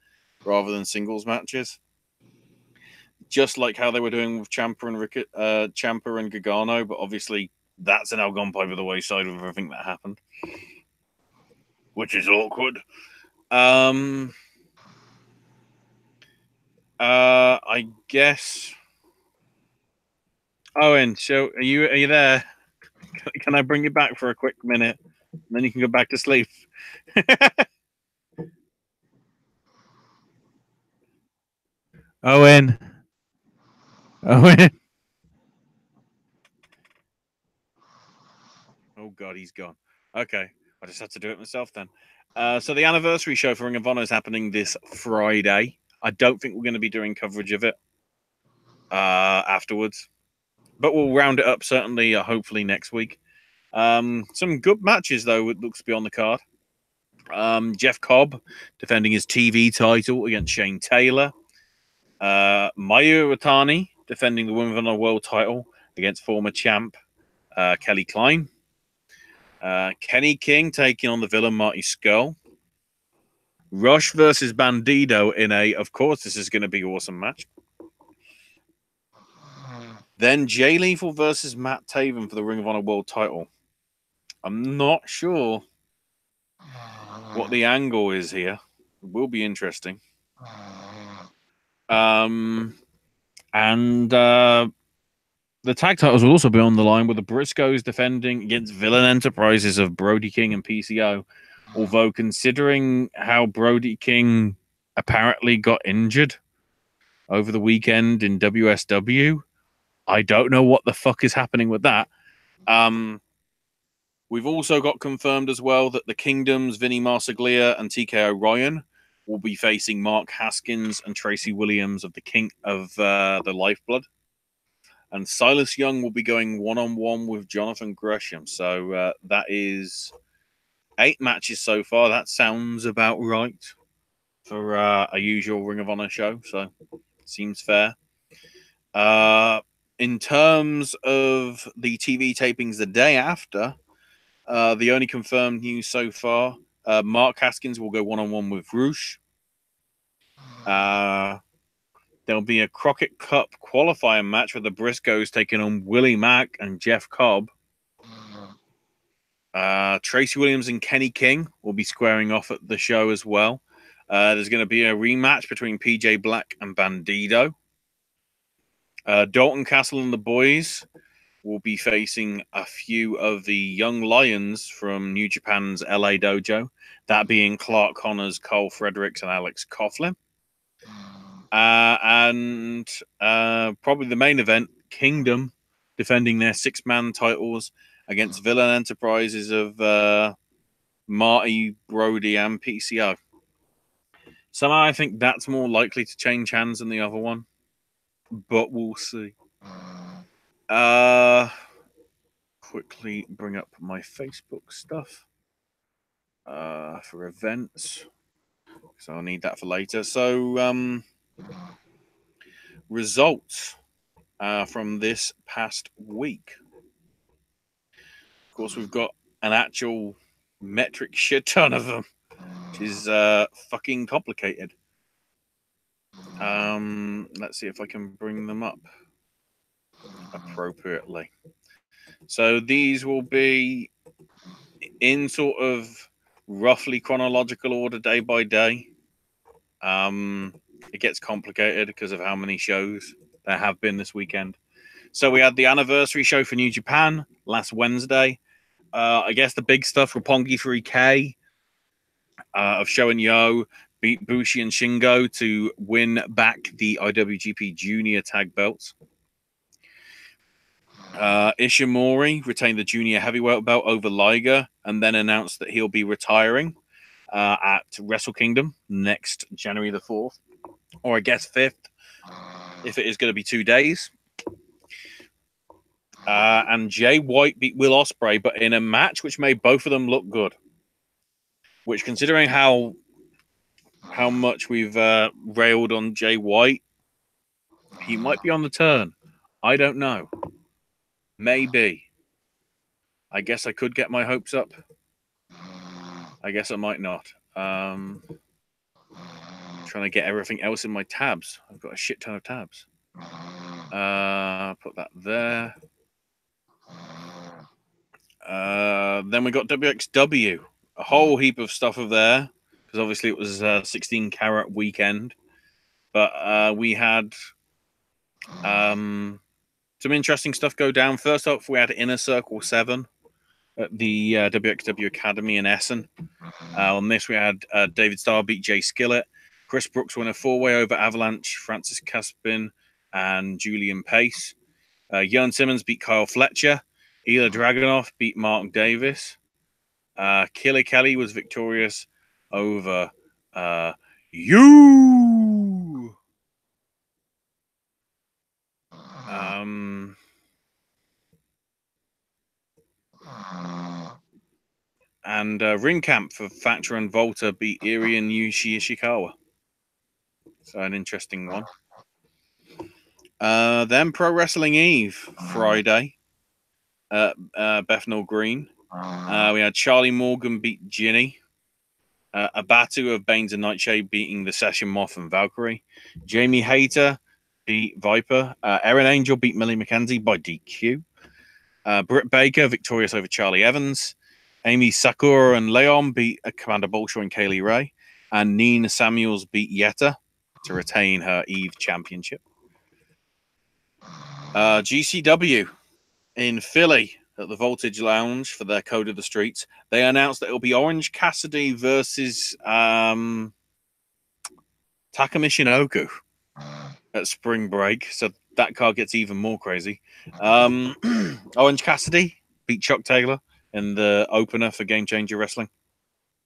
rather than singles matches. Just like how they were doing with Ciampa and Gargano, but obviously that's now gone by the wayside with everything that happened, which is awkward. I guess. Owen, so are you there? Can I bring you back for a quick minute, and then you can go back to sleep? Owen. Oh God, he's gone. Okay, I just had to do it myself then. So the anniversary show for Ring of Honor is happening this Friday. I don't think we're going to be doing coverage of it. afterwards. But we'll round it up certainly, hopefully next week. Some good matches though. It looks to be on the card. Jeff Cobb defending his TV title against Shane Taylor. Mayu Iwatani defending the Women's Honor World title against former champ Kelly Klein. Kenny King taking on the villain Marty Scurll. Rush versus Bandido in a, of course, this is going to be an awesome match. Then Jay Lethal versus Matt Taven for the Ring of Honor World title. I'm not sure what the angle is here. It will be interesting. And the tag titles will also be on the line with the Briscoes defending against Villain Enterprises of Brody King and PCO. Although considering how Brody King apparently got injured over the weekend in WSW, I don't know what the fuck is happening with that. We've also got confirmed as well that the Kingdoms, Vinny Marseglia and TK O'Ryan will be facing Mark Haskins and Tracy Williams of the Lifeblood. And Silas Young will be going one-on-one with Jonathan Gresham. So that is 8 matches so far. That sounds about right for a usual Ring of Honor show. So seems fair. In terms of the TV tapings the day after, the only confirmed news so far, Mark Haskins will go one-on-one with Roosh. There'll be a Crockett Cup qualifying match with the Briscoes taking on Willie Mack and Jeff Cobb. Tracy Williams and Kenny King will be squaring off at the show as well. There's going to be a rematch between PJ Black and Bandido. Dalton Castle and the boys will be facing a few of the young lions from New Japan's LA Dojo, that being Clark Connors, Cole Fredericks, and Alex Coughlin. And probably the main event, Kingdom, defending their 6-man titles against Villain Enterprises of Marty, Brody, and PCO. Somehow I think that's more likely to change hands than the other one, but we'll see. Quickly bring up my Facebook stuff for events, so I'll need that for later. So results from this past week. Of course, we've got an actual metric shit ton of them, which is fucking complicated. Let's see if I can bring them up appropriately. So these will be in sort of roughly chronological order, day by day. It gets complicated because of how many shows there have been this weekend. So we had the anniversary show for New Japan last Wednesday. I guess the big stuff, Roppongi 3K of Sho and Yo beat Bushi and Shingo to win back the IWGP Junior Tag Belts. Ishimori retained the Junior Heavyweight belt over Liger and then announced that he'll be retiring at Wrestle Kingdom next January the 4th, or I guess 5th, if it is going to be 2 days. And Jay White beat Will Ospreay, but in a match which made both of them look good. Which, considering how much we've railed on Jay White, he might be on the turn. I don't know. Maybe. I guess I could get my hopes up. I guess I might not. Trying to get everything else in my tabs. I've got a shit ton of tabs. Put that there. Then we got WXW. A whole heap of stuff over there, because obviously it was a 16 carat weekend. But we had some interesting stuff go down. First off, we had Inner Circle 7 at the WXW Academy in Essen. On this, we had David Starr beat Jay Skillett. Chris Brooks won a 4-way over Avalanche, Francis Caspin, and Julian Pace. Jörn Simmons beat Kyle Fletcher. Ilya Dragunov beat Mark Davis. Killer Kelly was victorious over you. And ring camp for Thatcher and Volta beat Erie and Yushi Ishikawa. So an interesting one. Then Pro Wrestling Eve, Friday. Bethnal Green. We had Charlie Morgan beat Ginny. Abatu of Baines and Nightshade beating the Session Moth and Valkyrie. Jamie Hayter beat Viper. Erin Angel beat Millie McKenzie by DQ. Britt Baker victorious over Charlie Evans. Amy Sakura and Leon beat Commander Bolshaw and Kaylee Ray. And Nina Samuels beat Yetta to retain her Eve championship. GCW in Philly at the Voltage Lounge for their Code of the Streets. They announced that it'll be Orange Cassidy versus Takumi Shinoku at Spring Break. So that card gets even more crazy. Orange Cassidy beat Chuck Taylor in the opener for Game Changer Wrestling.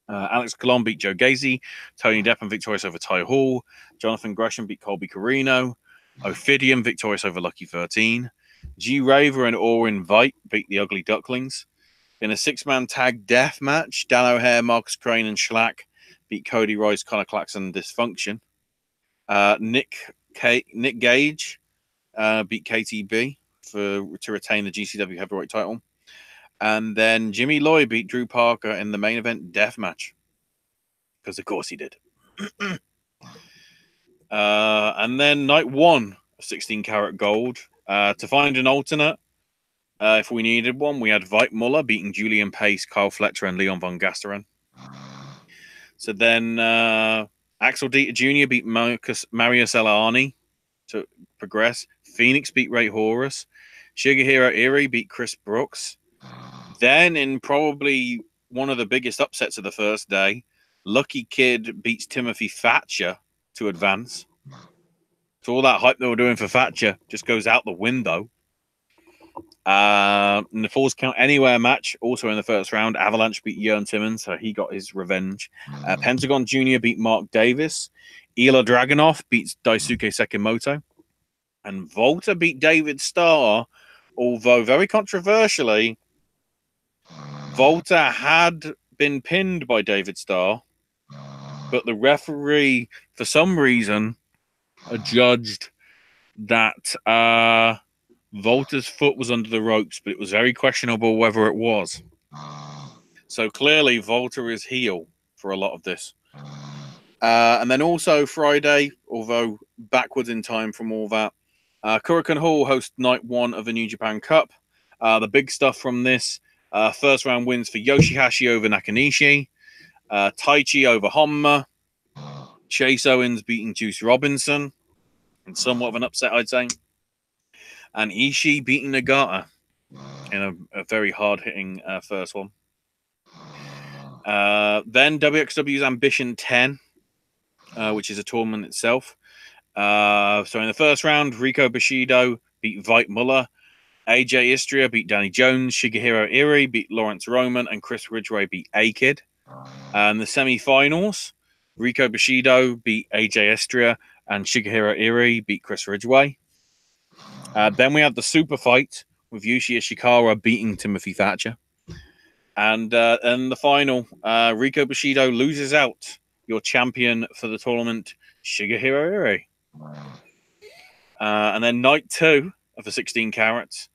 Alex Colon beat Joe Gacy. Tony Deppen victorious over Ty Hall. Jonathan Gresham beat Colby Carino. Ophidian victorious over Lucky 13. G Raver and Orin Veit beat the Ugly Ducklings. In a 6-man tag death match, Dan O'Hare, Marcus Crane, and Schlack beat Cody Rice, Connor Claxton, and Dysfunction. Nick Gage beat KTB to retain the GCW heavyweight title. And then Jimmy Lloyd beat Drew Parker in the main event death match. Because of course he did. And then night 1 of 16 Karat Gold. To find an alternate, if we needed one, we had Veit Muller beating Julian Pace, Kyle Fletcher, and Leon Von Gasteren. So then Axel Dieter Jr. beat Marius Elani to progress. Phoenix beat Ray Horus. Shigehiro Iri beat Chris Brooks. Then, in probably one of the biggest upsets of the first day, Lucky Kid beats Timothy Thatcher to advance. So all that hype they were doing for Thatcher just goes out the window. In the Falls Count Anywhere match, also in the first round, Avalanche beat Jörn Timmons, so he got his revenge. Pentagon Jr. beat Mark Davis. Ila Dragunov beats Daisuke Sekimoto. And Volta beat David Starr, although very controversially, Volta had been pinned by David Starr, but the referee, for some reason, judged that Volta's foot was under the ropes, but it was very questionable whether it was. So clearly, Volta is heel for a lot of this. And then also Friday, although backwards in time from all that, Kurikan Hall hosts night 1 of the New Japan Cup. The big stuff from this, first round wins for Yoshihashi over Nakanishi, Taichi over Honma, Chase Owens beating Juice Robinson, and somewhat of an upset, I'd say, and Ishii beating Nagata in a very hard-hitting first one. Then WXW's Ambition 10, which is a tournament itself. So in the first round, Rico Bushido beat Veit Muller. AJ Istria beat Danny Jones. Shigehiro Iri beat Lawrence Roman. And Chris Ridgway beat A-Kid. And the semi-finals, Rico Bushido beat AJ Istria. And Shigehiro Iri beat Chris Ridgway. Then we have the super fight with Yushi Ishikawa beating Timothy Thatcher. And the final, Rico Bushido loses out. Your champion for the tournament, Shigehiro Iri. And then night 2 of the 16 carats,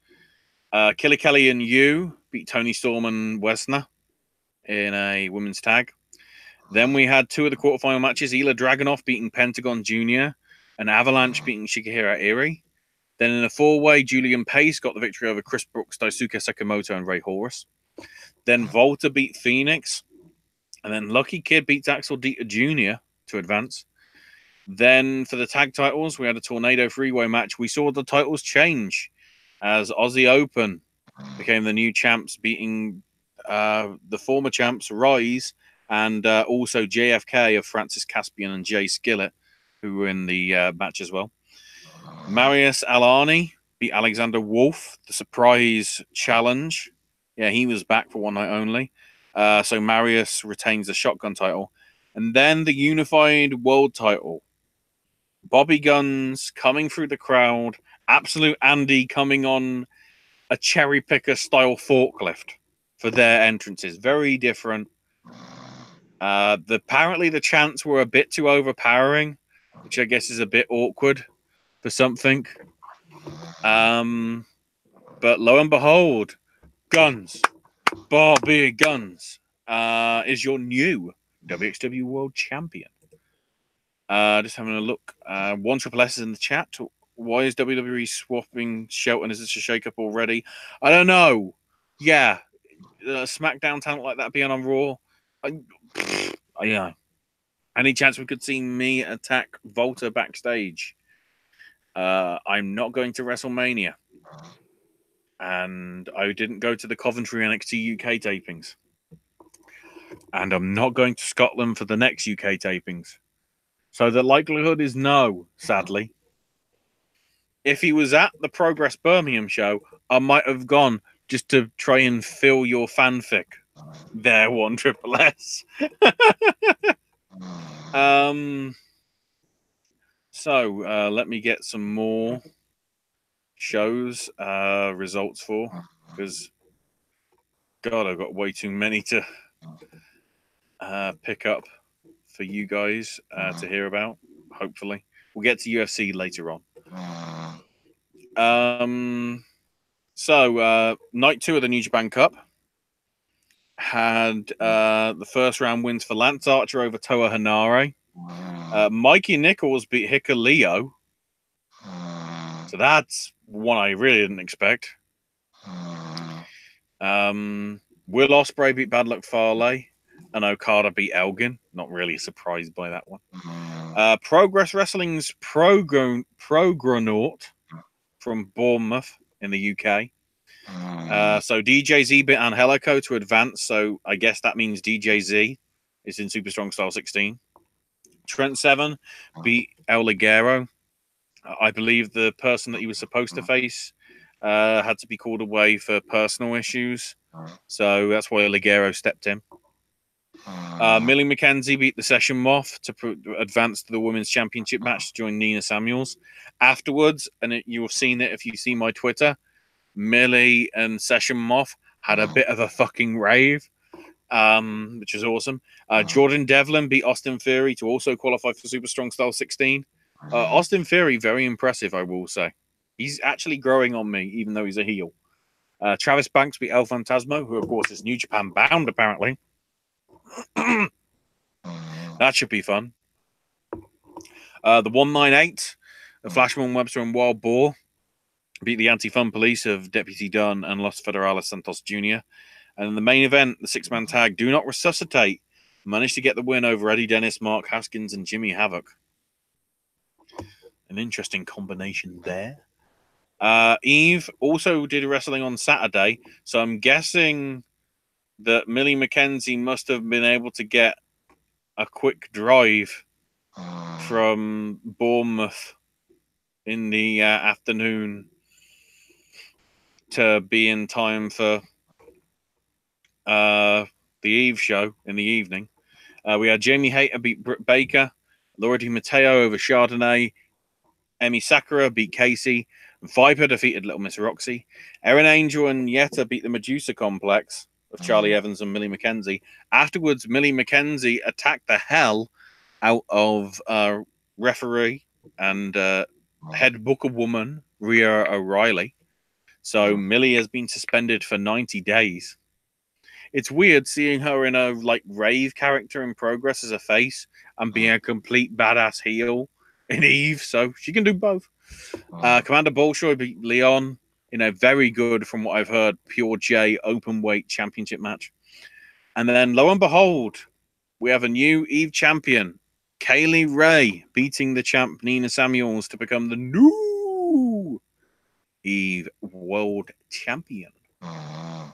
Killer Kelly and Yu beat Tony Storm and Wesner in a women's tag. Then we had 2 of the quarterfinal matches, Ila Dragunov beating Pentagon Jr. and Avalanche beating Shigehiro Iri. Then in a 4-way, Julian Pace got the victory over Chris Brooks, Daisuke Sekimoto, and Ray Horus. Then Volta beat Phoenix. And then Lucky Kid beats Axel Dieter Jr. to advance. Then for the tag titles, we had a Tornado 3-way match. We saw the titles change as Aussie Open became the new champs, beating the former champs Rise and also JFK of Francis Caspian and Jay Skillett, who were in the match as well. Marius Alani beat Alexander Wolf, the surprise challenge. Yeah, he was back for one night only. So Marius retains the shotgun title. And then the unified world title. Bobby Guns coming through the crowd. Absolute Andy coming on a cherry picker style forklift for their entrances. Very different. Apparently the chants were a bit too overpowering, which I guess is a bit awkward for something. But lo and behold, Guns, Barbie Guns, is your new WXW World Champion. Just having a look. One Triple S is in the chat. Why is WWE swapping Shelton? Is this a shake-up already? I don't know. Yeah. SmackDown talent like that being on Raw. Yeah. Any chance we could see me attack Volta backstage? I'm not going to WrestleMania. And I didn't go to the Coventry NXT UK tapings. And I'm not going to Scotland for the next UK tapings. So the likelihood is no, sadly. If he was at the Progress Birmingham show, I might have gone just to try and fill your fanfic. There, One Triple S. So let me get some more shows results for, because God, I've got way too many to pick up for you guys to hear about. Hopefully, we'll get to UFC later on. So night 2 of the New Japan Cup had the first round wins for Lance Archer over Toa Hanare. Mikey Nichols beat Hikuleo. So that's one I really didn't expect. Will Ospreay beat Bad Luck Fale, and Okada beat Elgin. Not really surprised by that one. Progress Wrestling's Progronaut from Bournemouth in the UK. So DJZ beat Angelico to advance. So I guess that means DJZ is in Super Strong Style 16. Trent Seven beat El Ligero. I believe the person that he was supposed to face had to be called away for personal issues. So that's why Ligero stepped in. Millie McKenzie beat the Session Moth to advance to the Women's Championship match to join Nina Samuels. Afterwards, and you'll have seen it if you see my Twitter, Millie and Session Moth had a bit of a fucking rave, which was awesome. Jordan Devlin beat Austin Theory to also qualify for Super Strong Style 16. Austin Theory, very impressive, I will say. He's actually growing on me, even though he's a heel. Travis Banks beat El Fantasmo, who, of course, is New Japan bound, apparently. That should be fun. The 198, the Flashman Webster and Wild Boar beat the Anti-Fun Police of Deputy Dunn and Los Federales Santos Jr. And in the main event, the 6-man tag Do Not Resuscitate managed to get the win over Eddie Dennis, Mark Haskins, and Jimmy Havoc. An interesting combination there. Eve also did wrestling on Saturday, so I'm guessing that Millie McKenzie must have been able to get a quick drive from Bournemouth in the afternoon to be in time for the Eve show in the evening. We had Jamie Hayter beat Britt Baker, Laura Di Matteo over Chardonnay, Emi Sakura beat Casey, Viper defeated Little Miss Roxy, Erin Angel and Yetta beat the Medusa Complex of Charlie Evans and Millie McKenzie. Afterwards, Millie McKenzie attacked the hell out of referee and head booker woman Rhea O'Reilly. So Millie has been suspended for 90 days. It's weird seeing her in a rave character in Progress as a face and being a complete badass heel in Eve. So she can do both. Commander Bolshoi beat Leon in a very good, from what I've heard, Pure J open weight championship match. And then lo and behold, we have a new Eve champion, Kaylee Ray, beating the champ Nina Samuels to become the new Eve World Champion.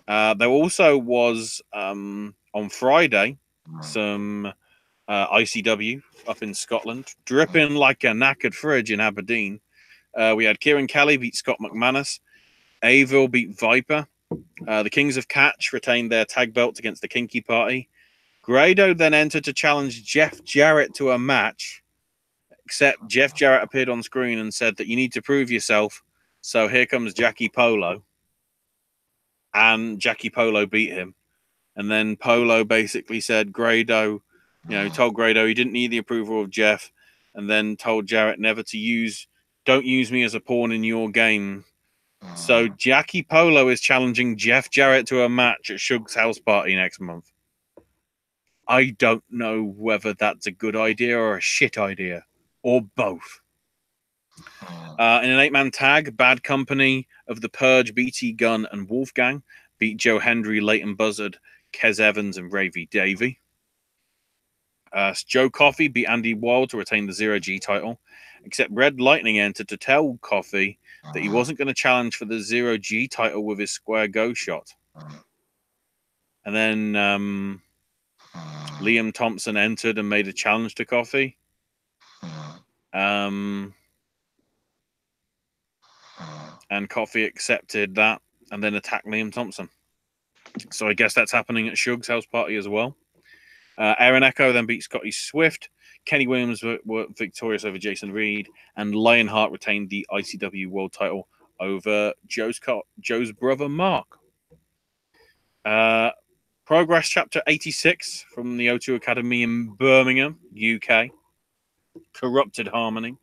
There also was on Friday some ICW up in Scotland, dripping like a knackered fridge in Aberdeen. We had Kieran Kelly beat Scott McManus, Avil beat Viper, the Kings of Catch retained their tag belts against the Kinky Party. Grado then entered to challenge Jeff Jarrett to a match, except Jeff Jarrett appeared on screen and said that you need to prove yourself. So here comes Jackie Polo. And Jackie Polo beat him. And then Polo basically said Grado, told Grado he didn't need the approval of Jeff, and then told Jarrett never to don't use me as a pawn in your game. So Jackie Polo is challenging Jeff Jarrett to a match at Shug's house party next month. I don't know whether that's a good idea or a shit idea, or both. In an 8-man tag, Bad Company of the Purge, BT Gunn, and Wolfgang beat Joe Hendry, Leighton Buzzard, Kez Evans, and Ravy Davey. Joe Coffey beat Andy Wild to retain the Zero G title, except Red Lightning entered to tell Coffey that he wasn't going to challenge for the Zero G title with his square go shot. And then Liam Thompson entered and made a challenge to Coffey. And Coffey accepted that and then attacked Liam Thompson. So I guess that's happening at Shug's house party as well. Aaron Echo then beat Scotty Swift. Kenny Williams were victorious over Jason Reed. And Lionheart retained the ICW World title over Joe's brother, Mark. Progress Chapter 86 from the O2 Academy in Birmingham, UK. Corrupted Harmony.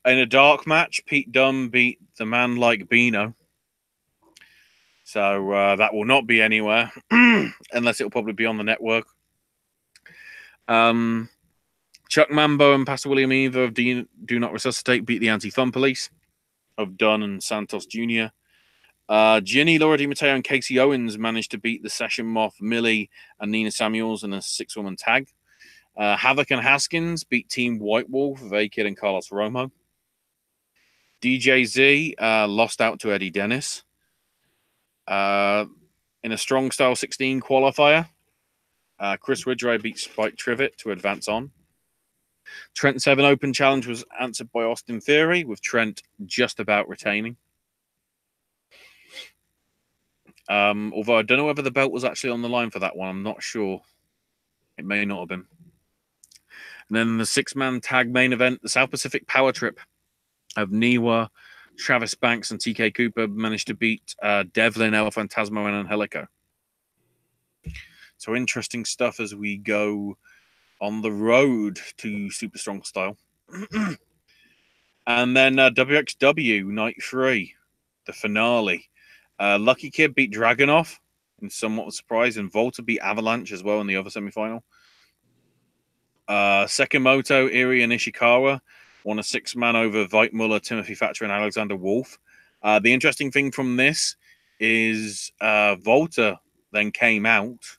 In a dark match, Pete Dunne beat the man like Bino. So that will not be anywhere, unless it will probably be on the network. Chuck Mambo and Pastor William Eva of Do Not Resuscitate beat the Anti-Thumb Police of Dunn and Santos Jr. Ginny, Laura DiMatteo, and Casey Owens managed to beat the Session Moth, Millie, and Nina Samuels in a 6-woman tag. Havoc and Haskins beat Team White Wolf of A-Kid and Carlos Romo. DJZ lost out to Eddie Dennis. In a Strong Style 16 qualifier, Chris Ridgway beat Spike Trivet to advance on. Trent 7 Open Challenge was answered by Austin Theory, with Trent just about retaining. Although I don't know whether the belt was actually on the line for that one. I'm not sure. It may not have been. And then the 6-man tag main event, the South Pacific Power Trip of Niwa, Travis Banks, and TK Cooper managed to beat Devlin, El Fantasmo, and Angelico. So interesting stuff as we go on the road to Super Strong Style. And then WXW Night 3, the finale. Lucky Kid beat Dragunov in somewhat of a surprise, and Volta beat Avalanche as well in the other semifinal. Sekimoto, Iri, and Ishikawa won a 6-man over Veit Muller, Timothy Thatcher, and Alexander Wolf. The interesting thing from this is Volta then came out,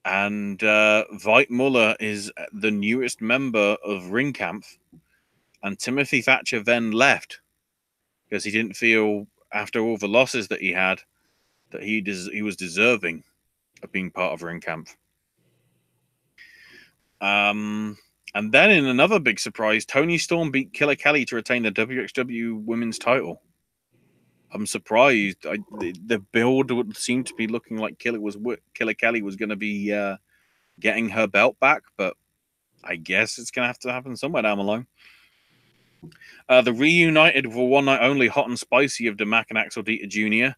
and Veit Muller is the newest member of Ringkampf, and Timothy Thatcher then left because he didn't feel, after all the losses that he had, that he was deserving of being part of Ringkampf. And then in another big surprise, Tony Storm beat Killer Kelly to retain the WXW Women's title. I'm surprised. The build would seem to be looking like Killer Kelly was going to be getting her belt back, but I guess it's going to have to happen somewhere down the line. The reunited for one night only Hot and Spicy of DeMac and Axel Dieter Jr.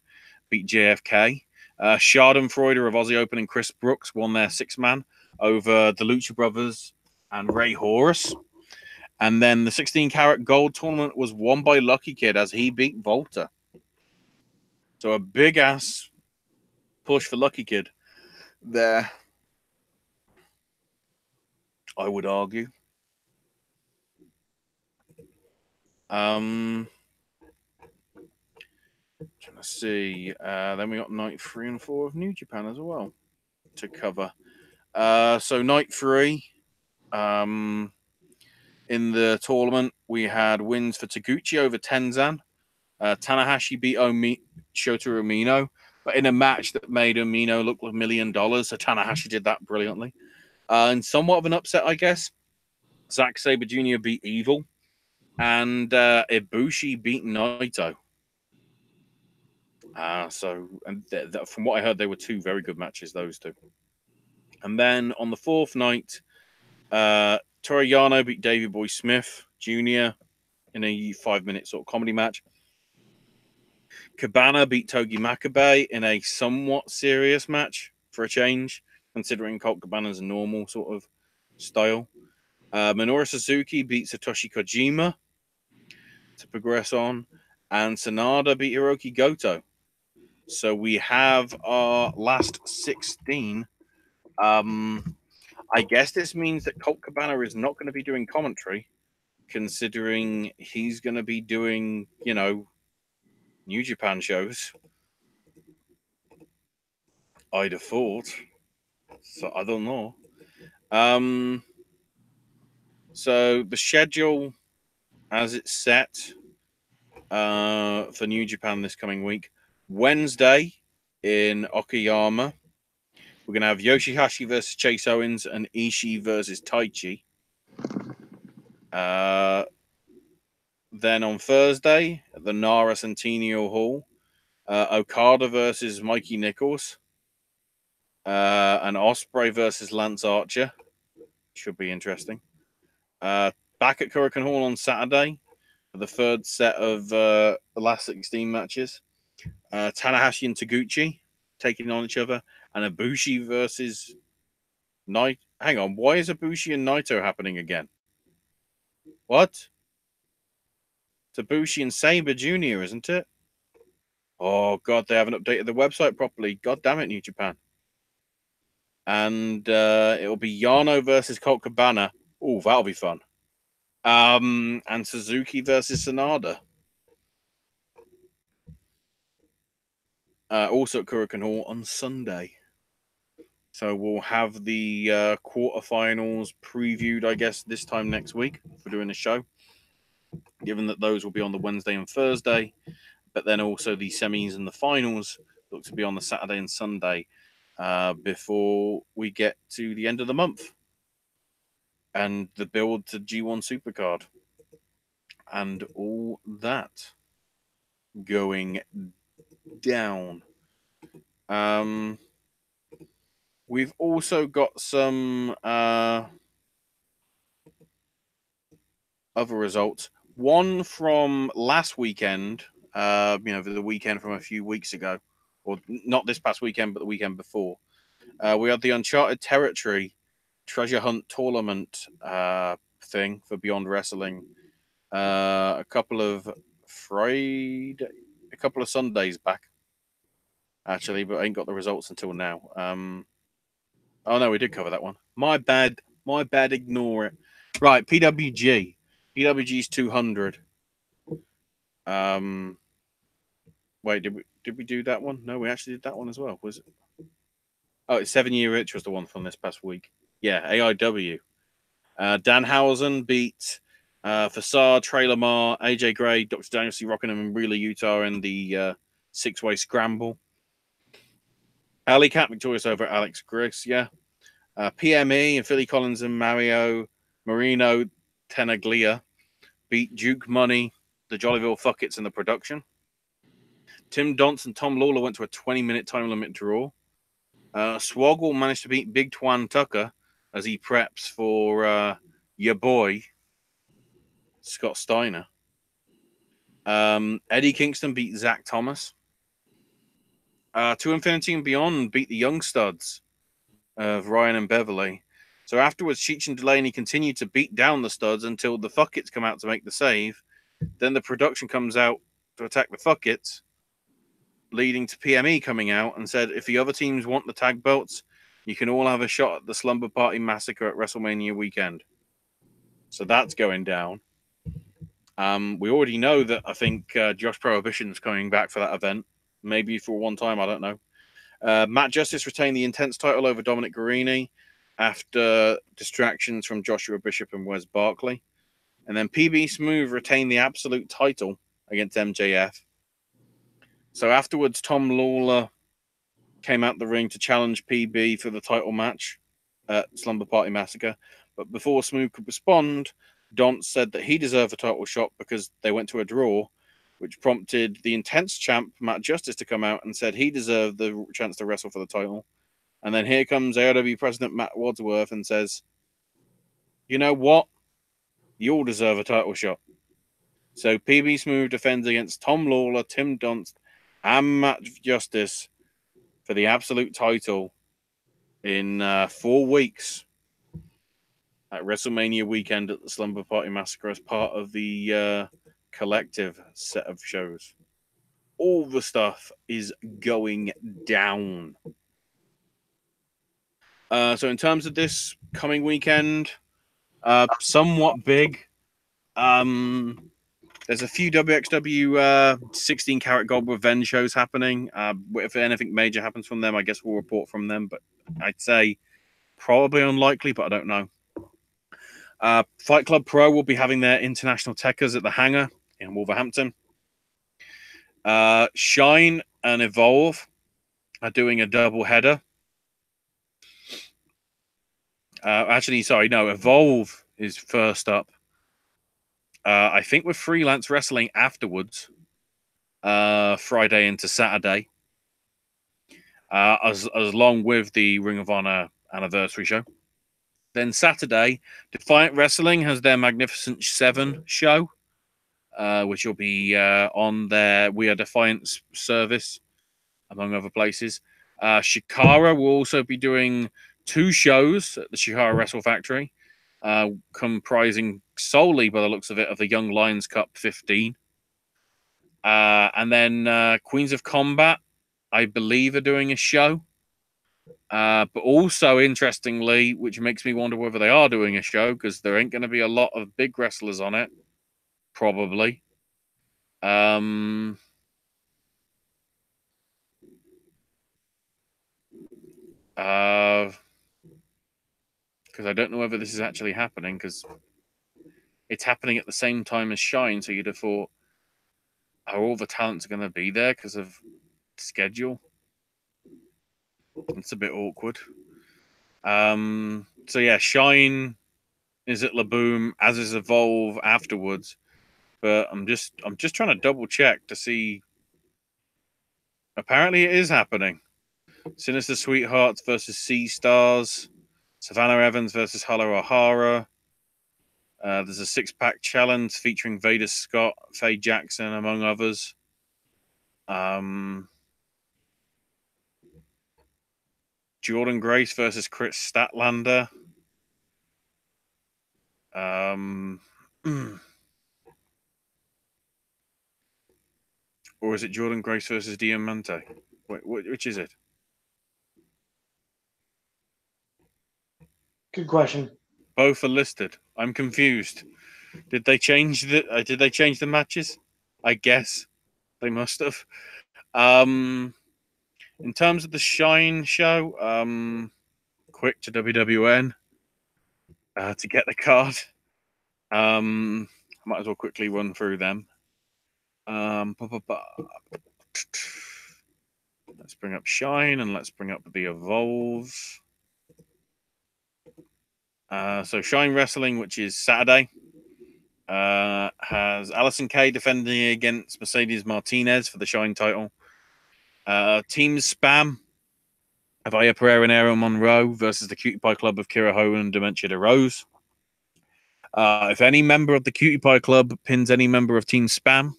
beat JFK. Schadenfreude of Aussie Open and Chris Brooks won their 6-man over the Lucha Brothers and Ray Horus. And then the 16-karat gold tournament was won by Lucky Kid as he beat Volta. So a big-ass push for Lucky Kid there, I would argue. Trying to see. Then we got night 3 and 4 of New Japan as well to cover. So night 3, in the tournament, we had wins for Taguchi over Tenzan. Tanahashi beat Shota Umino, but in a match that made Umino look like $1 million. So Tanahashi did that brilliantly. And somewhat of an upset, I guess. Zack Sabre Jr. beat Evil. And Ibushi beat Naito. From what I heard, they were 2 very good matches, those 2. And then on the 4th night, Toru Yano beat Davey Boy Smith Jr. in a 5-minute sort of comedy match. Cabana beat Togi Makabe in a somewhat serious match for a change, considering Colt Cabana's normal sort of style. Minoru Suzuki beat Satoshi Kojima to progress on, and Sanada beat Hiroki Goto. So we have our last 16. I guess this means that Colt Cabana is not going to be doing commentary, considering he's going to be doing, New Japan shows. I'd have thought. So I don't know. So the schedule as it's set for New Japan this coming week. Wednesday in Okayama, we're going to have Yoshihashi versus Chase Owens and Ishii versus Taichi. Then on Thursday at the Nara Centennial Hall, Okada versus Mikey Nichols. And Ospreay versus Lance Archer. Should be interesting. Back at Korakuen Hall on Saturday for the third set of the last 16 matches. Tanahashi and Taguchi taking on each other. And Ibushi versus Naito. Hang on, why is Ibushi and Naito happening again? What? It's Ibushi and Sabre Jr., isn't it? Oh, God, they haven't updated the website properly. God damn it, New Japan. And it'll be Yano versus Colt Cabana. Oh, that'll be fun. And Suzuki versus Sanada. Also at Korakuen Hall on Sunday. So we'll have the quarterfinals previewed, I guess, this time next week for doing the show. Given that those will be on the Wednesday and Thursday, but then also the semis and the finals look to be on the Saturday and Sunday before we get to the end of the month and the build to G1 Supercard and all that going down. We've also got some other results. One from last weekend, the weekend from a few weeks ago, or not this past weekend, but the weekend before. We had the Uncharted Territory Treasure Hunt Tournament thing for Beyond Wrestling. A couple of Sundays back, actually, but I ain't got the results until now. Oh no, we did cover that one. My bad. Ignore it. Right, PWG. PWG's 200. Wait, did we do that one? No, we actually did that one as well. Was it? Oh, it's 7 Year Itch was the one from this past week. Yeah, AIW. Danhausen beat Facade, Trey Lamar, AJ Gray, Dr. Daniel C. Rockingham, and Rila Utah in the six-way scramble. Ali Cat victorious over Alex Griggs, yeah. PME and Philly Collins and Marino Tenaglia beat Duke Money, the Jollyville Fuckets in the production. Tim Donst and Tom Lawler went to a 20-minute time limit draw. Swoggle managed to beat Big Twan Tucker as he preps for your boy, Scott Steiner. Eddie Kingston beat Zach Thomas. To Infinity and Beyond beat the Young Studs of Ryan and Beverly. So afterwards, Cheech and Delaney continued to beat down the Studs until the Fuckets come out to make the save. Then the production comes out to attack the Fuckets, leading to PME coming out and said, if the other teams want the tag belts, you can all have a shot at the Slumber Party Massacre at WrestleMania weekend. So that's going down. We already know that I think Josh Prohibition's coming back for that event. Maybe for one time, I don't know. Matt Justice retained the Intense title over Dominic Guarini after distractions from Joshua Bishop and Wes Barkley. And then PB Smooth retained the Absolute title against MJF. So afterwards, Tom Lawler came out the ring to challenge PB for the title match at Slumber Party Massacre. But before Smooth could respond, Don said that he deserved a title shot because they went to a draw, which prompted the Intense champ, Matt Justice, to come out and said he deserved the chance to wrestle for the title. And then here comes AEW president Matt Wadsworth and says, you know what? You all deserve a title shot. So PB Smooth defends against Tom Lawler, Tim Dunst, and match justice for the absolute title in 4 weeks at WrestleMania weekend at the Slumber Party Massacre as part of the collective set of shows. All the stuff is going down. So in terms of this coming weekend, somewhat big. There's a few WXW 16 Karat Gold Revenge shows happening. If anything major happens from them, I guess we'll report from them. But I'd say probably unlikely, but I don't know. Fight Club Pro will be having their international techers at the Hangar in Wolverhampton. Shine and Evolve are doing a double header. Evolve is first up. I think with Freelance Wrestling afterwards, Friday into Saturday, as along with the Ring of Honor anniversary show. Then Saturday, Defiant Wrestling has their Magnificent 7 show, which will be on their We Are Defiant service, among other places. Shikara will also be doing 2 shows at the Shikara Wrestle Factory, comprising solely, by the looks of it, of the Young Lions Cup 15. And then Queens of Combat, I believe, are doing a show. But also, interestingly, which makes me wonder whether they are doing a show, because there ain't going to be a lot of big wrestlers on it, probably. Because I don't know whether this is actually happening, because it's happening at the same time as Shine, so you'd have thought, are all the talents going to be there because of schedule? It's a bit awkward. So yeah, Shine is at La Boom, as is Evolve afterwards. But I'm just trying to double check to see. Apparently, it is happening. Sinister Sweethearts versus Sea Stars. Savannah Evans versus Hala O'Hara. There's a 6-pack challenge featuring Vader Scott, Faye Jackson, among others. Jordan Grace versus Chris Statlander. Or is it Jordan Grace versus Diamante? Wait, which is it? Good question. Both are listed. I'm confused. Did they change the matches? I guess they must have. In terms of the Shine show, quick to WWN to get the card. I might as well quickly run through them. Let's bring up Shine and let's bring up the Evolve. So Shine Wrestling, which is Saturday, has Allysin Kay defending against Mercedes Martinez for the Shine title. Team Spam, Avaya Pereira and Aaron Monroe versus the Cutie Pie Club of Kira Hogan and Dementia DeRose. If any member of the Cutie Pie Club pins any member of Team Spam,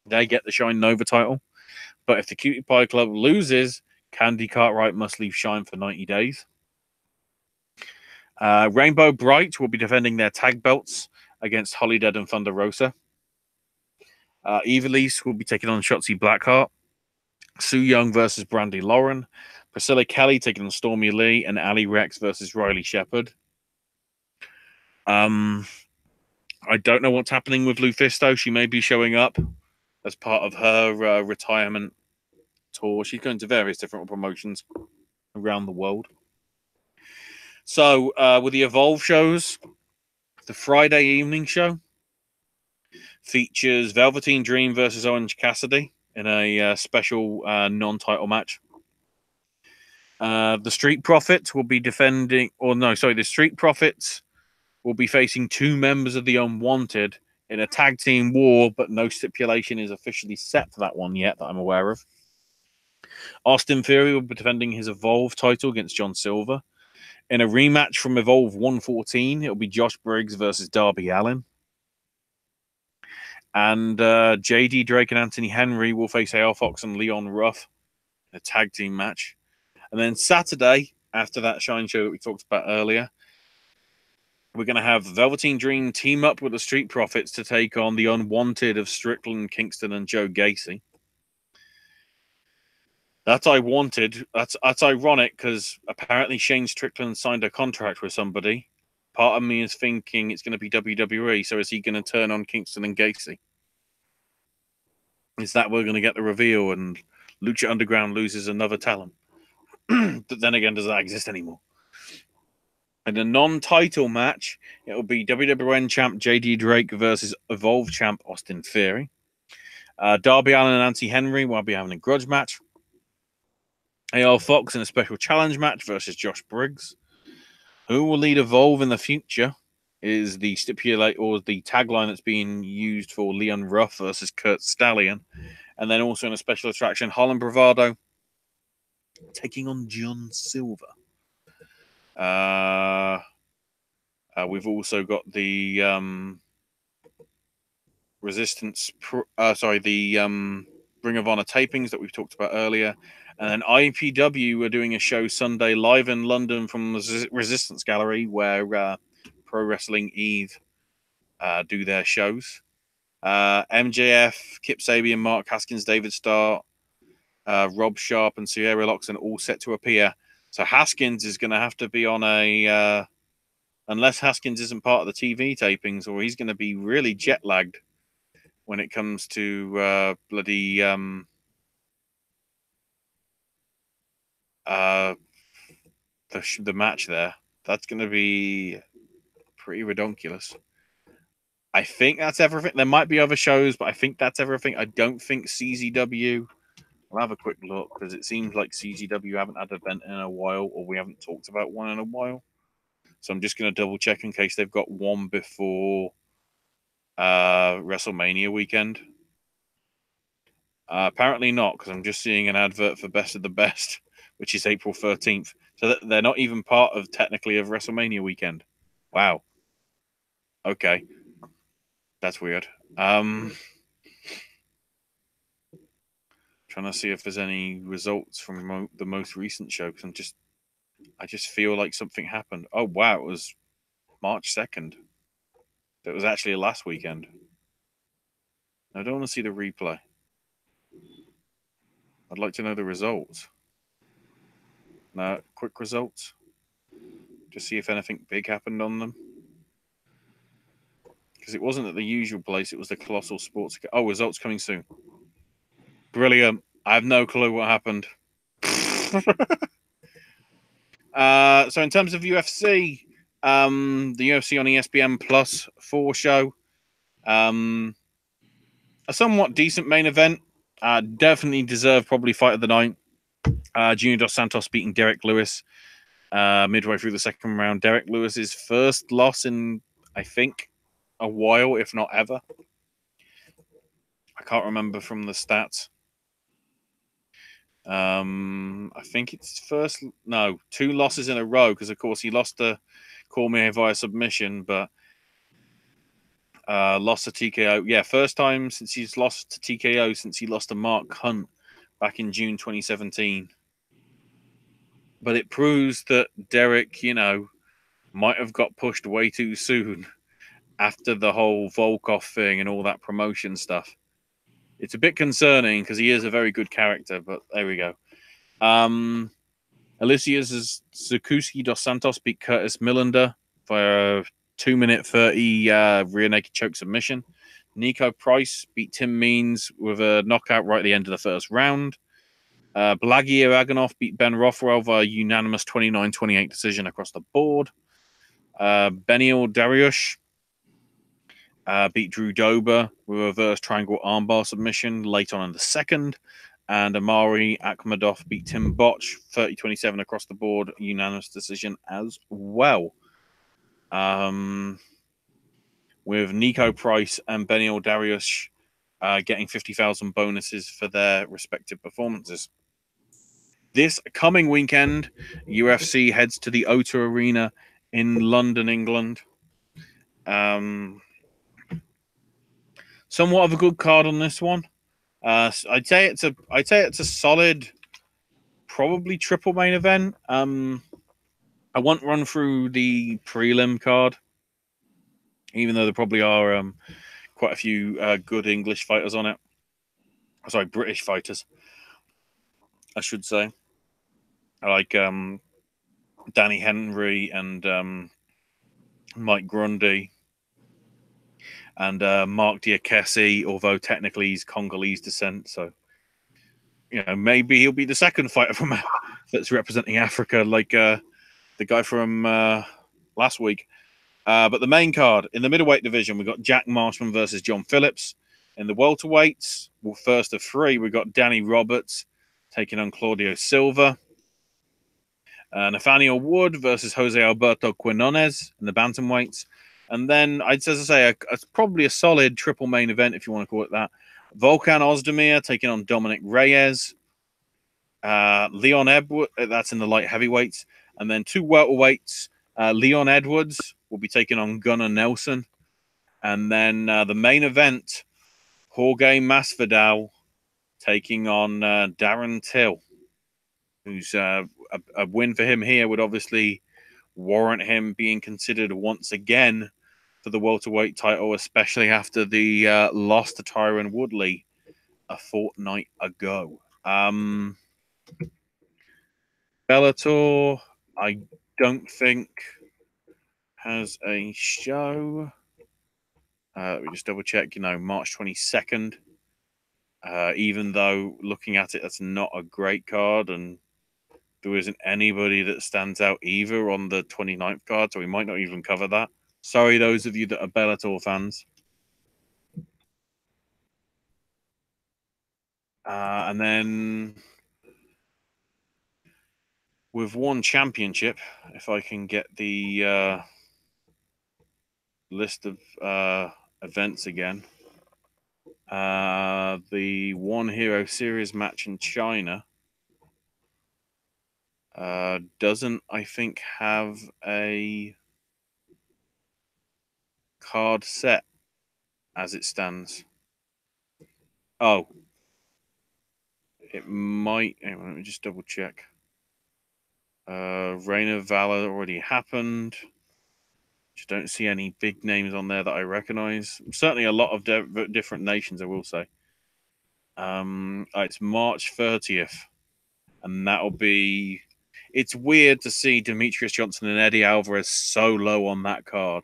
they get the Shine Nova title. But if the Cutie Pie Club loses, Candy Cartwright must leave Shine for 90 days. Rainbow Bright will be defending their tag belts against Holly Dead and Thunder Rosa. Evilise will be taking on Shotzi Blackheart. Sue Young versus Brandy Lauren. Priscilla Kelly taking on Stormy Lee. And Ali Rex versus Riley Shepard. I don't know what's happening with Lufisto. She may be showing up as part of her retirement tour. She's going to various different promotions around the world. So with the Evolve shows, the Friday evening show features Velveteen Dream versus Orange Cassidy in a special non-title match. The Street Profits will be the Street Profits will be facing 2 members of the Unwanted in a tag team war, but no stipulation is officially set for that one yet that I'm aware of. Austin Theory will be defending his Evolve title against John Silver. In a rematch from Evolve 114, it'll be Josh Briggs versus Darby Allin. And JD Drake and Anthony Henry will face AR Fox and Leon Ruff in a tag team match. And then Saturday, after that Shine show that we talked about earlier, we're going to have Velveteen Dream team up with the Street Profits to take on the Unwanted of Strickland, Kingston, and Joe Gacy. That's ironic because apparently Shane Strickland signed a contract with somebody. Part of me is thinking it's going to be WWE, so is he going to turn on Kingston and Gacy? Is that we're going to get the reveal and Lucha Underground loses another talent? But then again, does that exist anymore? In a non-title match, it will be WWN champ JD Drake versus Evolve champ Austin Theory. Darby Allin and Anthony Henry will be having a grudge match. AR Fox in a special challenge match versus Josh Briggs. Who will lead Evolve in the future is the tagline that's being used for Leon Ruff versus Kurt Stallion. And then also in a special attraction, Holland Bravado taking on John Silver. We've also got the Ring of Honor tapings that we've talked about earlier. And then IPW are doing a show Sunday live in London from the Resistance Gallery where Pro Wrestling Eve do their shows. MJF, Kip Sabian, Mark Haskins, David Starr, Rob Sharp, and Sierra Loxton all set to appear. So Haskins is going to have to be on a... unless Haskins isn't part of the TV tapings, or he's going to be really jet-lagged when it comes to the match there. That's going to be pretty redonkulous. I think that's everything. There might be other shows, but I think that's everything. I don't think CZW... I'll have a quick look, because it seems like CZW haven't had an event in a while, or we haven't talked about one in a while. So I'm just going to double check in case they've got one before WrestleMania weekend. Apparently not, because I'm just seeing an advert for Best of the Best, which is April 13th. So they're not even part of, technically, of WrestleMania weekend. Wow. Okay. That's weird. Trying to see if there's any results from the most recent show, because I just feel like something happened. Oh, wow, it was March 2nd. It was actually last weekend. I don't want to see the replay. I'd like to know the results. No, quick results. Just see if anything big happened on them. Because it wasn't at the usual place, it was the Colossal Sports... Oh, results coming soon. Brilliant. I have no clue what happened. So in terms of UFC, the UFC on ESPN Plus 4 show, a somewhat decent main event. Definitely deserved probably fight of the night. Junior Dos Santos beating Derek Lewis midway through the second round. Derek Lewis's first loss in, I think, a while, if not ever. I can't remember from the stats. I think it's two losses in a row, because of course he lost to Cormier via submission, but lost to TKO. Yeah, first time since he's lost to TKO since he lost to Mark Hunt back in June 2017. But it proves that Derek, might have got pushed way too soon after the whole Volkov thing and all that promotion stuff. It's a bit concerning because he is a very good character, but there we go. Alicia's Zakuski Dos Santos beat Curtis Millender via a 2-minute 30 rear naked choke submission. Nico Price beat Tim Means with a knockout right at the end of the first round. Blagir Aganov beat Ben Rothwell via unanimous 29-28 decision across the board. Benil Dariush beat Drew Dober with a reverse triangle armbar submission late on in the second. And Amari Akhmadov beat Tim Botch 30-27 across the board, unanimous decision as well. With Nico Price and Benil Dariush getting 50,000 bonuses for their respective performances. This coming weekend, UFC heads to the O2 Arena in London, England. So somewhat of a good card on this one. I'd say it's a solid, probably triple main event. I won't run through the prelim card, even though there probably are quite a few good English fighters on it. Sorry, British fighters, I should say. I like Danny Henry and Mike Grundy and Mark Diakese, although technically he's Congolese descent, so maybe he'll be the second fighter from that's representing Africa, like the guy from last week. But the main card in the middleweight division, we've got Jack Marshman versus John Phillips. In the welterweights, well, first of three, we've got Danny Roberts taking on Claudio Silva. Nathaniel Wood versus Jose Alberto Quinones in the bantamweights. And then, as I say, probably a solid triple main event, if you want to call it that. Volkan Ozdemir taking on Dominic Reyes. Leon Edwards, that's in the light heavyweights. And then two welterweights. Leon Edwards will be taking on Gunnar Nelson. And then the main event, Jorge Masvidal taking on Darren Till, who's a win for him here would obviously warrant him being considered once again for the welterweight title, especially after the loss to Tyron Woodley a fortnight ago. Bellator, I don't think has a show. Let me just double check. March 22nd. Even though looking at it, that's not a great card, and there isn't anybody that stands out either on the 29th card, so we might not even cover that. Sorry, those of you that are Bellator fans. And then with one championship, if I can get the list of events again. The One Hero Series match in China doesn't, I think, have a card set as it stands. Oh, it might. Hang on, let me just double check. Reign of Valor already happened. Just don't see any big names on there that I recognize. Certainly a lot of different nations, I will say. It's March 30th, and that'll be. It's weird to see Demetrius Johnson and Eddie Alvarez so low on that card.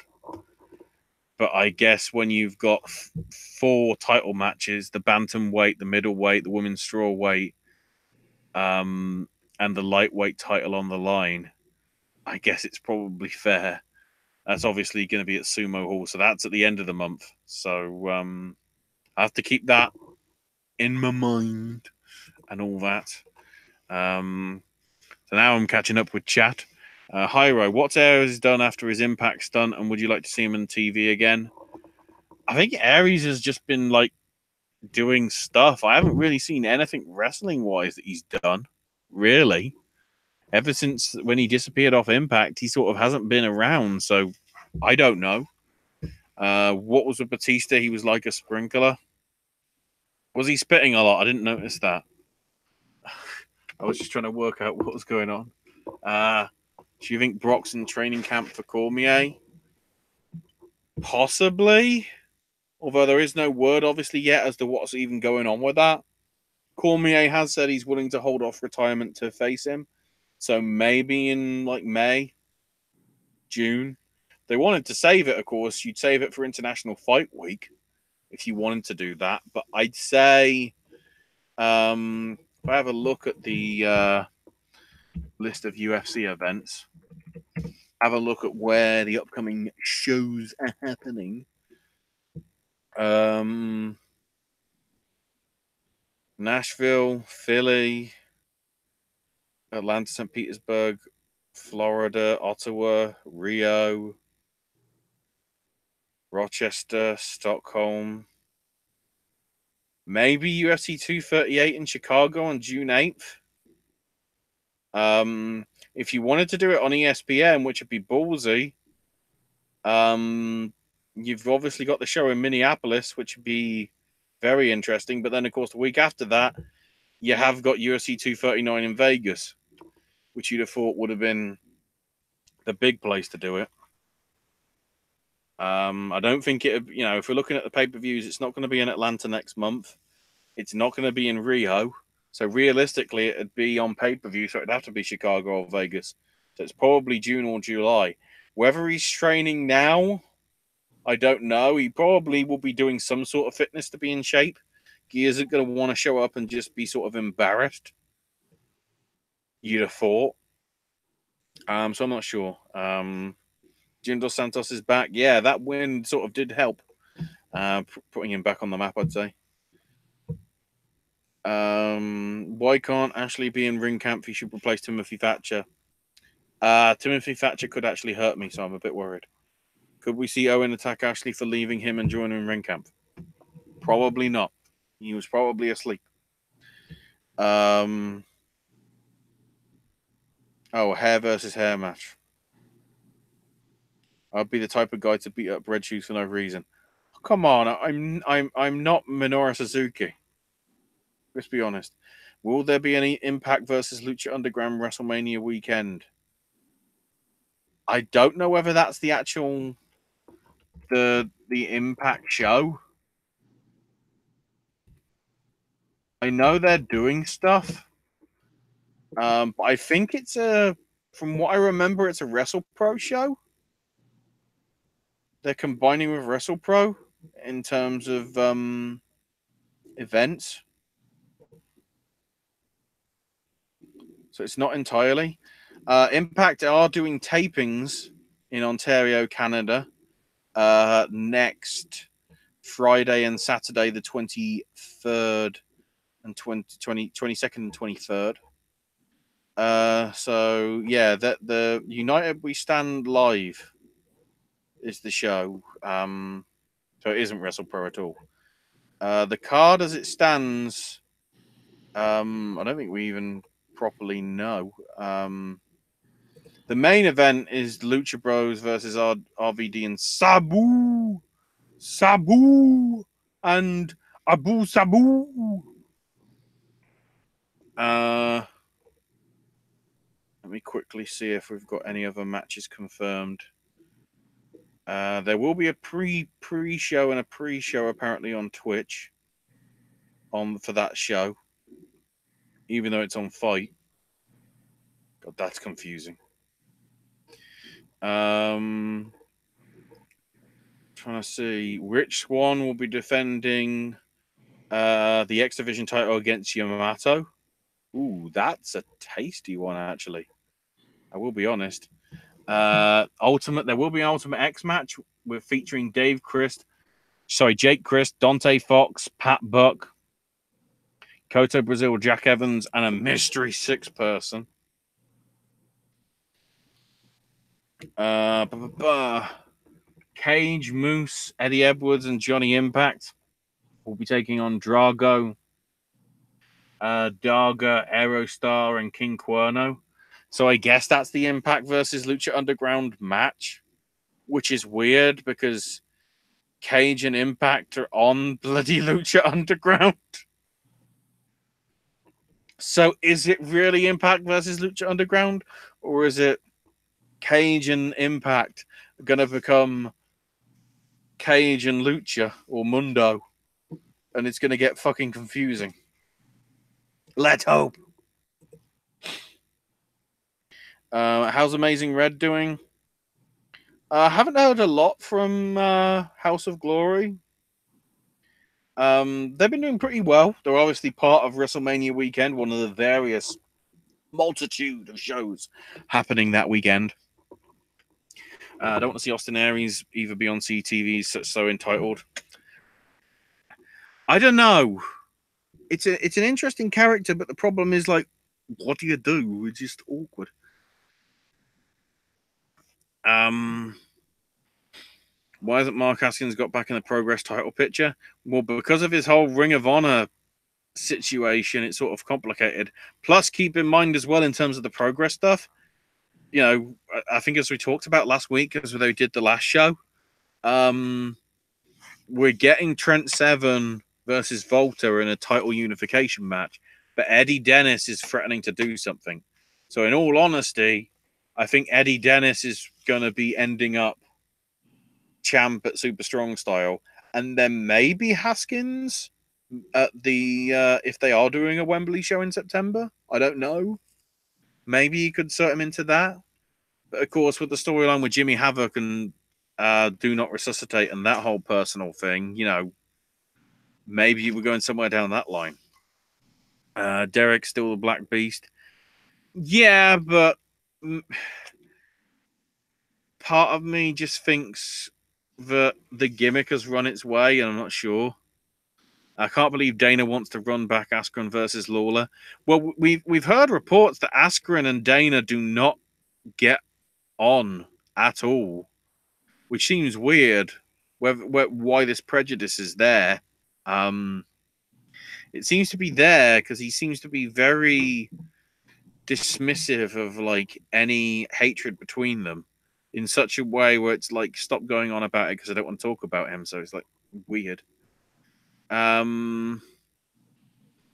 But I guess when you've got four title matches, the bantamweight, the middleweight, the women's strawweight, and the lightweight title on the line, I guess it's probably fair. That's obviously going to be at Sumo Hall, so that's at the end of the month. So I have to keep that in my mind and all that. So now I'm catching up with chat. Hyro, what's Aries done after his Impact stunt, and would you like to see him on TV again? I think Aries has just been doing stuff. I haven't really seen anything wrestling-wise that he's done, really. Ever since when he disappeared off Impact, he sort of hasn't been around, so I don't know. What was with Batista? He was like a sprinkler. Was he spitting a lot? I didn't notice that. I was just trying to work out what was going on. Do you think Brock's in training camp for Cormier? Possibly. Although there is no word, obviously, yet as to what's even going on with that. Cormier has said he's willing to hold off retirement to face him. So maybe in May, June. They wanted to save it, of course. You'd save it for International Fight Week if you wanted to do that. But I'd say if I have a look at the list of UFC events, have a look at where the upcoming shows are happening. Nashville, Philly, Atlanta, St. Petersburg, Florida, Ottawa, Rio, Rochester, Stockholm. Maybe UFC 238 in Chicago on June 8th. If you wanted to do it on ESPN, which would be ballsy, You've obviously got the show in Minneapolis, which would be very interesting. But then, of course, the week after that, you have got UFC 239 in Vegas, which you'd have thought would have been the big place to do it. I don't think it, if we're looking at the pay-per-views, it's not going to be in Atlanta next month. It's not going to be in Rio. So realistically, it'd be on pay-per-view, so it'd have to be Chicago or Vegas. So it's probably June or July. Whether he's training now, I don't know. He probably will be doing some sort of fitness to be in shape. He isn't going to want to show up and just be sort of embarrassed. You'd have thought. So I'm not sure. Jim Dos Santos is back. Yeah, that win sort of did help. Putting him back on the map, I'd say. Why can't Ashley be in ring camp? He should replace Timothy Thatcher. Timothy Thatcher could actually hurt me, so I'm a bit worried. Could we see Owen attack Ashley for leaving him and joining ring camp? Probably not. He was probably asleep. Oh, hair versus hair match. I'd be the type of guy to beat up Red Shoes for no reason. Come on, I'm not Minoru Suzuki. Let's be honest. Will there be any Impact versus Lucha Underground WrestleMania weekend? I don't know whether that's the actual the Impact show. I know they're doing stuff. But I think it's from what I remember, it's a WrestlePro show. They're combining with WrestlePro in terms of events. So it's not entirely. Impact are doing tapings in Ontario, Canada, next Friday and Saturday, the 23rd and 22nd and 23rd. So yeah, the United We Stand Live is the show. So it isn't WrestlePro at all. The card as it stands, I don't think we even properly know. The main event is Lucha Bros versus RVD and Sabu and Abu Sabu. Let me quickly see if we've got any other matches confirmed. There will be a pre-show and a pre-show apparently on Twitch for that show, even though it's on Fight. God, that's confusing. Trying to see. Rich Swann will be defending the X Division title against Yamato. Ooh, that's a tasty one, actually. I will be honest. There will be an Ultimate X match featuring Jake Christ, Dante Fox, Pat Buck, Koto Brazil, Jack Evans, and a mystery 6-person. Cage, Moose, Eddie Edwards, and Johnny Impact will be taking on Drago, Darga, Aerostar, and King Cuerno. So I guess that's the Impact versus Lucha Underground match, which is weird because Cage and Impact are on bloody Lucha Underground. So is it really Impact versus Lucha Underground, or is it Cage and Impact going to become Cage and Lucha or Mundo, and it's going to get fucking confusing? Let's hope. How's Amazing Red doing? I haven't heard a lot from House of Glory. They've been doing pretty well. They're obviously part of WrestleMania weekend, one of the various multitude of shows happening that weekend. I don't want to see Austin Aries either be on CTV, so entitled. I don't know. It's an interesting character, but the problem is, like, what do you do? It's just awkward. Why hasn't Mark Haskins got back in the Progress title picture? Well, because of his whole Ring of Honor situation, it's sort of complicated. Plus, keep in mind as well, in terms of the Progress stuff, I think as we talked about last week, as they did the last show, We're getting Trent Seven versus Volta in a title unification match, but Eddie Dennis is threatening to do something. So, in all honesty, I think Eddie Dennis is going to be ending up champ at Super Strong Style, and then maybe Haskins at the if they are doing a Wembley show in September. I don't know. Maybe you could sort him into that. But of course, with the storyline with Jimmy Havoc and Do Not Resuscitate and that whole personal thing, you know, maybe we're going somewhere down that line. Derek's still the Black Beast. Yeah, but part of me just thinks that the gimmick has run its way, and I'm not sure. I can't believe Dana wants to run back Askren versus Lawler. Well, we've heard reports that Askren and Dana do not get on at all, which seems weird. Why this prejudice is there? It seems to be there because he seems to be very dismissive of like any hatred between them in such a way where it's like, stop going on about it because I don't want to talk about him. So it's like weird. Why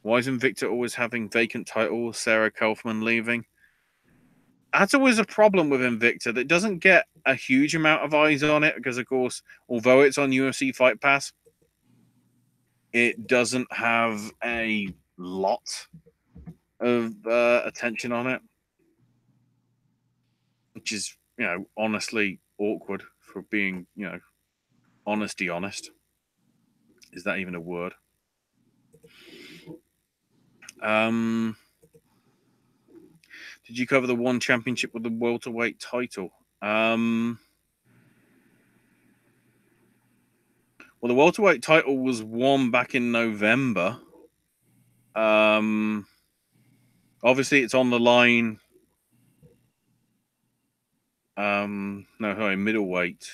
isn't Victor always having vacant titles? Sarah Kaufman leaving. That's always a problem with Invicta. That doesn't get a huge amount of eyes on it because, of course, although it's on UFC Fight Pass, it doesn't have a lot of attention on it, which is, you know, honestly awkward for being, you know, honest. Is that even a word? Did you cover the one championship with the welterweight title? Well, the welterweight title was won back in November. Obviously, it's on the line. Middleweight.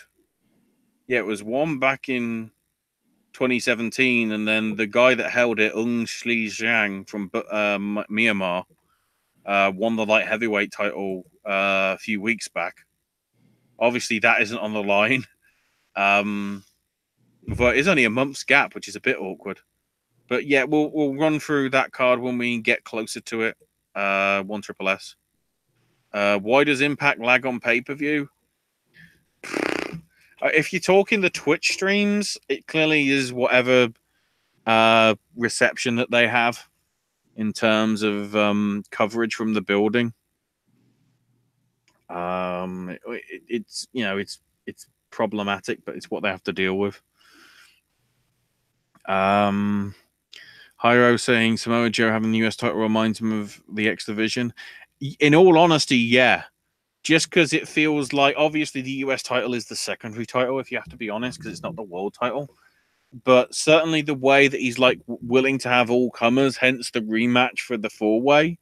Yeah, it was won back in 2017, and then the guy that held it, Ung Shli Zhang from Myanmar, won the light heavyweight title a few weeks back. Obviously, that isn't on the line. But it's only a month's gap, which is a bit awkward. But yeah, we'll run through that card when we get closer to it. One Triple S. Why does Impact lag on pay-per-view? If you're talking the Twitch streams, it clearly is whatever reception that they have in terms of coverage from the building. It's, you know, it's problematic, but it's what they have to deal with. Hyro saying Samoa Joe having the US title reminds him of the X Division. In all honesty, yeah. Just because it feels like, obviously, the US title is the secondary title, if you have to be honest, because it's not the world title. But certainly the way that he's like willing to have all comers, hence the rematch for the four-way,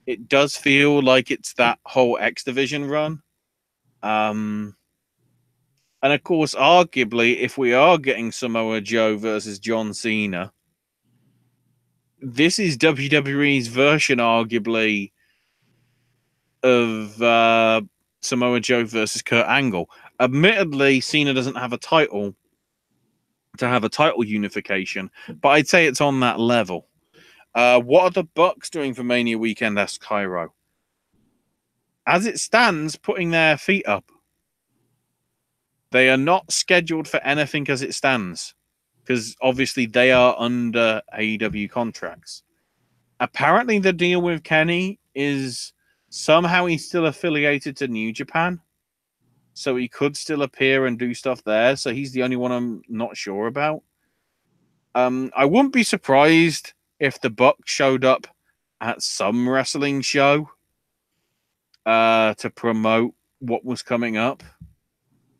it does feel like it's that whole X Division run. And of course, arguably, if we are getting Samoa Joe versus John Cena, this is WWE's version, arguably, of Samoa Joe versus Kurt Angle. Admittedly, Cena doesn't have a title to have a title unification, but I'd say it's on that level. What are the Bucks doing for Mania weekend? Asked Cairo. As it stands, putting their feet up. They are not scheduled for anything as it stands, because obviously they are under AEW contracts. Apparently, the deal with Kenny is somehow he's still affiliated to New Japan, so he could still appear and do stuff there. So he's the only one I'm not sure about. I wouldn't be surprised if the Bucks showed up at some wrestling show to promote what was coming up.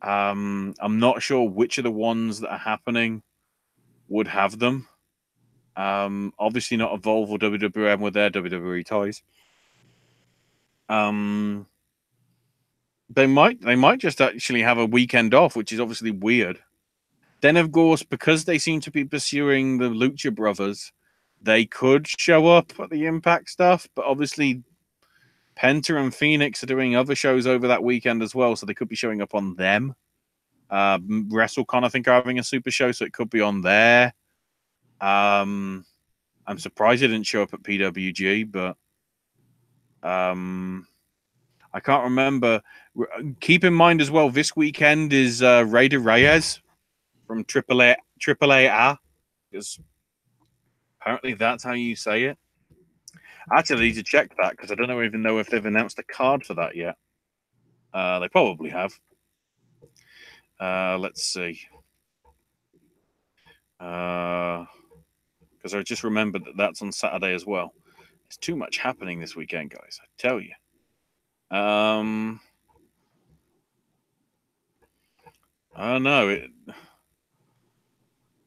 I'm not sure which of the ones that are happening would have them. Obviously not Evolve or WWM with their WWE ties. They might just actually have a weekend off, which is obviously weird. Then, of course, because they seem to be pursuing the Lucha Brothers, they could show up at the Impact stuff, but obviously Penta and Phoenix are doing other shows over that weekend as well, so they could be showing up on them. WrestleCon, I think, are having a super show, so it could be on there. I'm surprised it didn't show up at PWG, but I can't remember. Keep in mind as well, this weekend is Raider Reyes from AAA, because apparently that's how you say it. Actually, I need to check that because I don't even know if they've announced a card for that yet. They probably have. Let's see. Because I just remembered that that's on Saturday as well. There's too much happening this weekend, guys. I tell you. I don't know.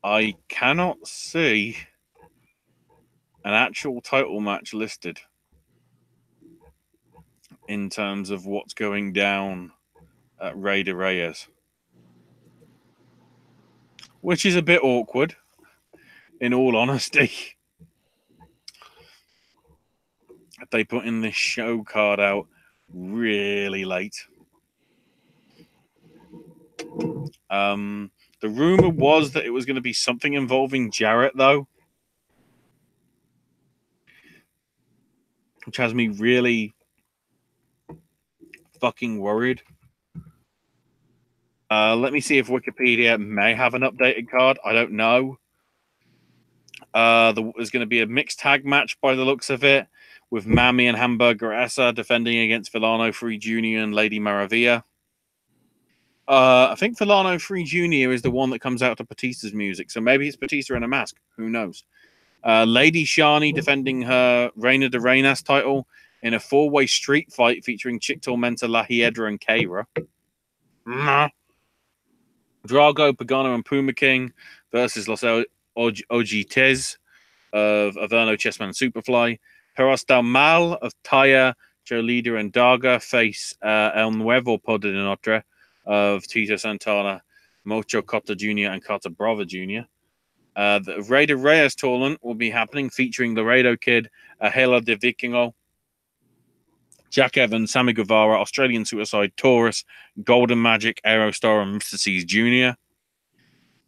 I cannot see an actual title match listed in terms of what's going down at Raider Reyes, which is a bit awkward, in all honesty. They put in this show card out really late. The rumor was that it was going to be something involving Jarrett, though, which has me really fucking worried. Let me see if Wikipedia may have an updated card. I don't know. There's going to be a mixed tag match by the looks of it, with Mami and Hamburger Essa defending against Villano Free Jr. and Lady Maravilla. I think Villano Free Jr. is the one that comes out to Batista's music, so maybe it's Batista in a mask. Who knows? Lady Shani defending her Reina de Reinas title in a four-way street fight featuring Chick Tormenta, La Hiedra, and Keira. Drago, Pagano, and Puma King versus Los Ojites of Averno, Chessman, and Superfly. Perros del Mal of Taya, Joe Leader, and Daga face El Nuevo Poder de Notre of Tito Santana, Mocho Cota Jr., and Carter Brava Jr. The Raider Reyes tournament will be happening, featuring Laredo Kid, Hela de Vikingo, Jack Evans, Sammy Guevara, Australian Suicide, Taurus, Golden Magic, Aerostar, and Mr. C's Jr.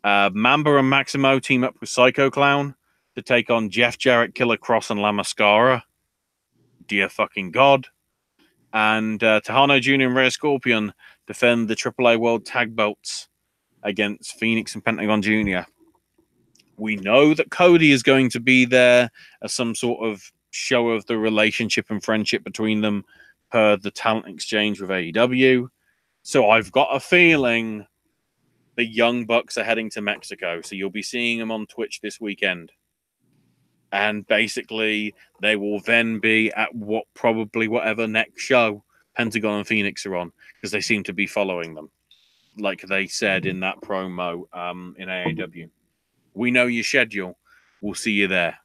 Mamba and Maximo team up with Psycho Clown to take on Jeff Jarrett, Killer Cross, and La Mascara. Dear fucking God. And Tejano Jr. and Rare Scorpion defend the AAA World Tag Belts against Phoenix and Pentagon Jr. We know that Cody is going to be there as some sort of show of the relationship and friendship between them per the talent exchange with AEW. So I've got a feeling the Young Bucks are heading to Mexico. So you'll be seeing them on Twitch this weekend. And basically, they will then be at whatever next show Pentagon and Phoenix are on, because they seem to be following them, like they said in that promo in AEW. We know your schedule. We'll see you there.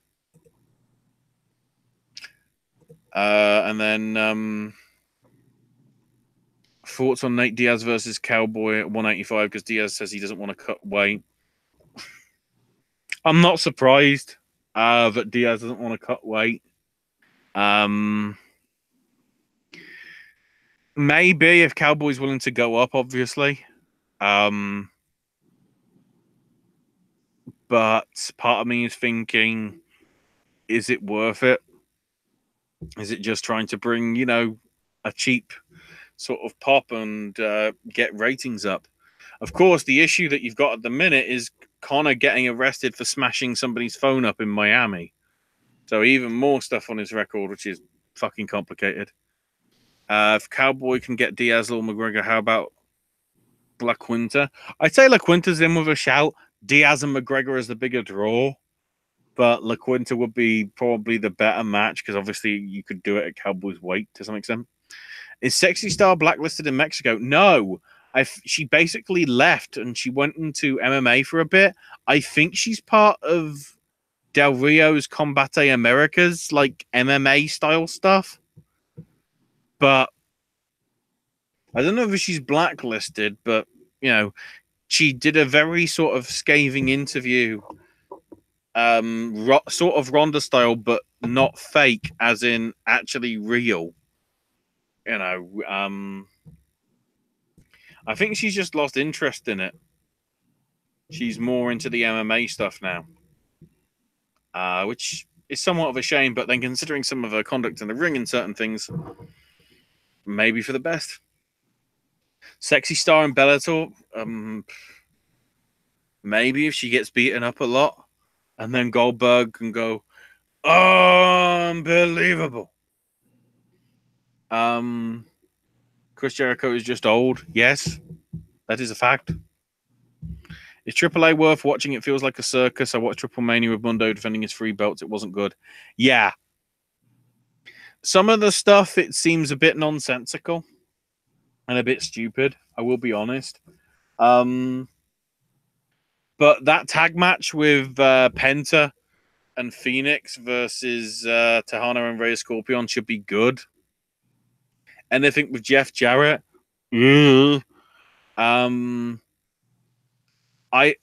And then thoughts on Nate Diaz versus Cowboy at 185, because Diaz says he doesn't want to cut weight. I'm not surprised that Diaz doesn't want to cut weight. Maybe if Cowboy's willing to go up, obviously. But part of me is thinking, is it worth it? Is it just trying to bring, a cheap sort of pop and get ratings up? Of course, the issue that you've got at the minute is Connor getting arrested for smashing somebody's phone up in Miami. So even more stuff on his record, which is fucking complicated. If Cowboy can get Diaz or McGregor, how about La Quinta? I'd say La Quinta's in with a shout. Diaz and McGregor is the bigger draw. But La Quinta would be probably the better match, because obviously you could do it at Cowboy's weight to some extent. Is Sexy Star blacklisted in Mexico? No. She basically left and she went into MMA for a bit. I think she's part of Del Rio's Combate Americas, like MMA style stuff. But I don't know if she's blacklisted, but, she did a very sort of scathing interview, sort of Ronda style, but not fake, as in actually real. I think she's just lost interest in it. She's more into the MMA stuff now, which is somewhat of a shame. But then, considering some of her conduct in the ring and certain things, maybe for the best. Sexy star in Bellator, maybe if she gets beaten up a lot, and then Goldberg can go, unbelievable. Chris Jericho is just old. Yes, that is a fact. Is AAA worth watching? It feels like a circus. I watched Triple Mania with Mundo defending his 3 belts. It wasn't good. Yeah. Some of the stuff, it seems a bit nonsensical and a bit stupid. I will be honest. But that tag match with Penta and Phoenix versus Tejano and Rey Scorpion should be good. Anything with Jeff Jarrett.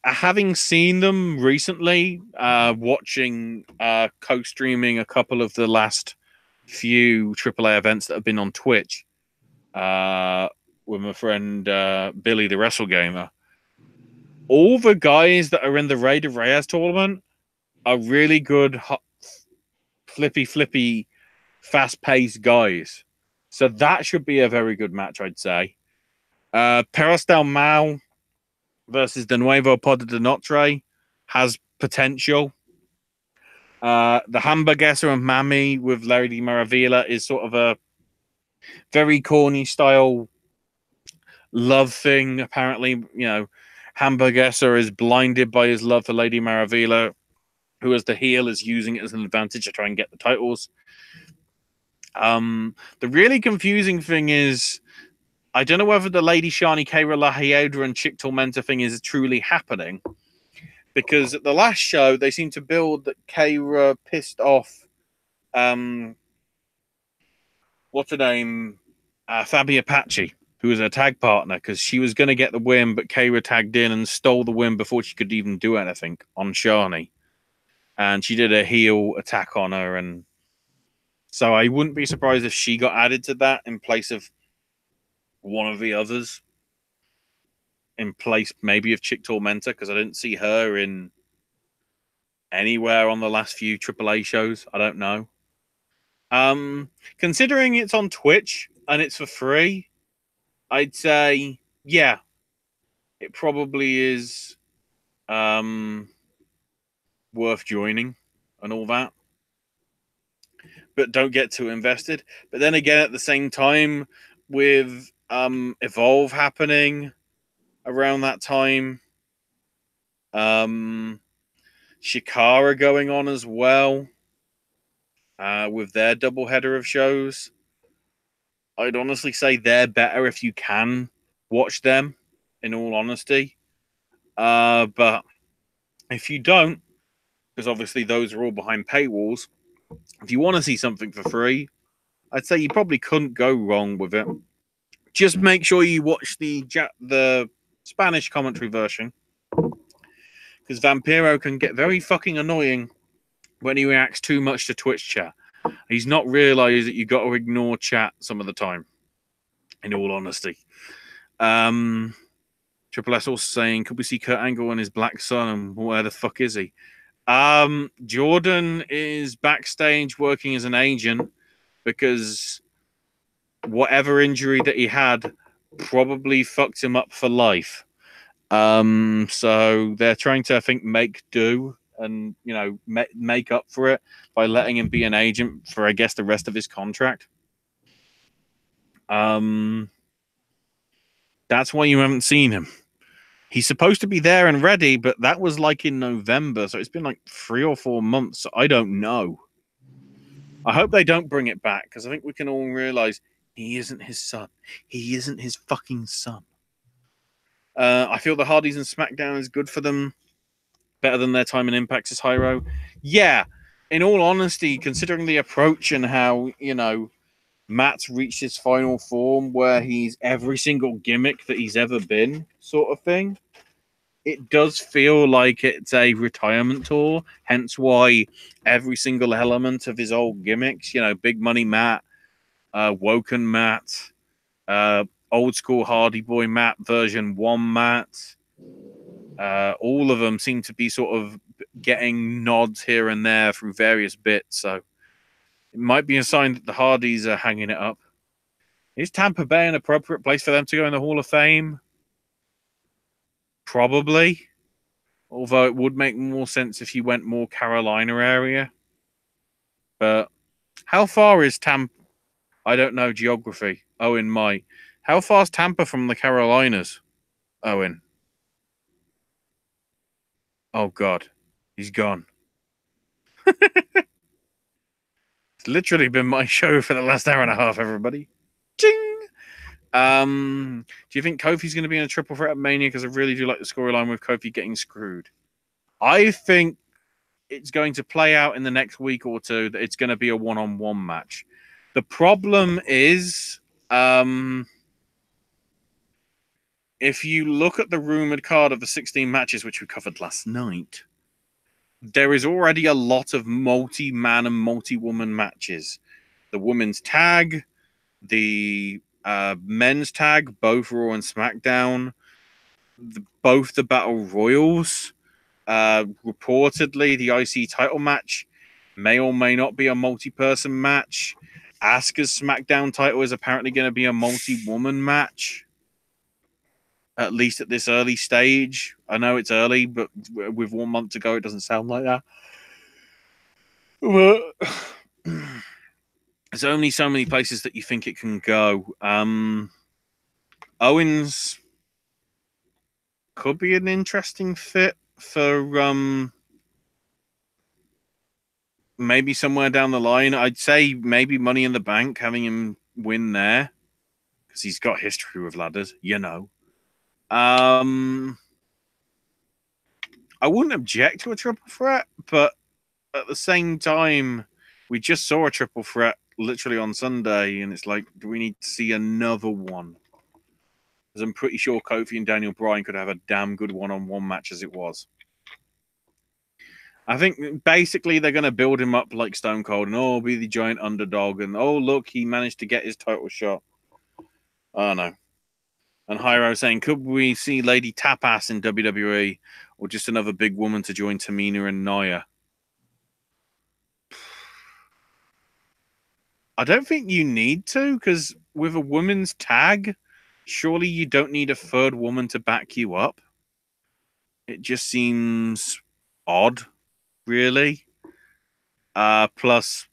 Having seen them recently, watching co-streaming a couple of the last few AAA events that have been on Twitch with my friend Billy the Wrestle Gamer. All the guys that are in the Rey de Reyes tournament are really good, flippy, fast-paced guys. So that should be a very good match, I'd say. Perros del Mal versus De Nuevo Poder de Notre has potential. The Hamburguesa and Mami with Lady Maravilla is sort of a very corny style love thing. Apparently, Hamburguesa is blinded by his love for Lady Maravilla, who as the heel is using it as an advantage to try and get the titles. The really confusing thing is, I don't know whether the Lady Shani, Keira La Hiedra, and Chick Tormenta thing is truly happening. Because at the last show, they seem to build that Keira pissed off, what's her name? Fabi Apache, who was her tag partner, because she was going to get the win, but Keira tagged in and stole the win before she could even do anything on Shani. And she did a heel attack on her. And so I wouldn't be surprised if she got added to that in place of one of the others, in place maybe of Chick Tormenta, because I didn't see her in anywhere on the last few AAA shows. I don't know. Considering it's on Twitch and it's for free, I'd say, yeah, it probably is worth joining and all that. But don't get too invested. But then again, at the same time, with Evolve happening around that time, Shikara going on as well, with their doubleheader of shows, I'd honestly say they're better if you can watch them, in all honesty. But if you don't, because obviously those are all behind paywalls, if you want to see something for free, I'd say you probably couldn't go wrong with it. Just make sure you watch the Spanish commentary version, because Vampiro can get very fucking annoying when he reacts too much to Twitch chat. He's not realised that you got to ignore chat some of the time, in all honesty. Triple S also saying, could we see Kurt Angle and his black son, and where the fuck is he? Jordan is backstage working as an agent, because whatever injury that he had probably fucked him up for life. So they're trying to, I think, make do and, make up for it by letting him be an agent for, I guess, the rest of his contract. That's why you haven't seen him. He's supposed to be there and ready, but that was like in November, so it's been like 3 or 4 months. So I don't know. I hope they don't bring it back, because I think we can all realize he isn't his son. He isn't his fucking son. I feel the Hardys and SmackDown is good for them. Better than their time in Impact is Hyro. Yeah, in all honesty, considering the approach and how, Matt's reached his final form where he's every single gimmick that he's ever been, sort of thing, it does feel like it's a retirement tour. Hence why every single element of his old gimmicks, Big Money Matt, Woken Matt, old school Hardy Boy Matt, version 1 Matt. All of them seem to be sort of getting nods here and there through various bits. So it might be a sign that the Hardys are hanging it up. Is Tampa Bay an appropriate place for them to go in the Hall of Fame? Probably. Although it would make more sense if you went more Carolina area. But how far is Tampa? I don't know geography. Owen might. How far is Tampa from the Carolinas? Owen. Oh, God. He's gone. It's literally been my show for the last hour and a half, everybody. Ching! Do you think Kofi's going to be in a triple threat at Mania? Because I really do like the storyline with Kofi getting screwed. I think it's going to play out in the next week or two that it's going to be a one-on-one match. The problem is, if you look at the rumored card of the 16 matches, which we covered last night, there is already a lot of multi-man and multi-woman matches. The women's tag, the men's tag, both Raw and SmackDown, both the Battle Royals. Reportedly, the IC title match may or may not be a multi-person match. Asuka's SmackDown title is apparently going to be a multi-woman match, at least at this early stage. I know it's early, but with 1 month to go, it doesn't sound like that. But there's only so many places that you think it can go. Owens could be an interesting fit for maybe somewhere down the line. I'd say maybe Money in the Bank, having him win there, because he's got history with ladders, you know. I wouldn't object to a triple threat, but at the same time, we just saw a triple threat literally on Sunday, and it's like, do we need to see another one? Because I'm pretty sure Kofi and Daniel Bryan could have a damn good one-on-one match as it was. I think basically they're going to build him up like Stone Cold and, oh, be the giant underdog. And, oh, look, he managed to get his title shot. I don't know. And Hyro saying, could we see Lady Tapas in WWE or just another big woman to join Tamina and Nia? I don't think you need to, because with a women's tag, surely you don't need a third woman to back you up. It just seems odd. Really. Plus,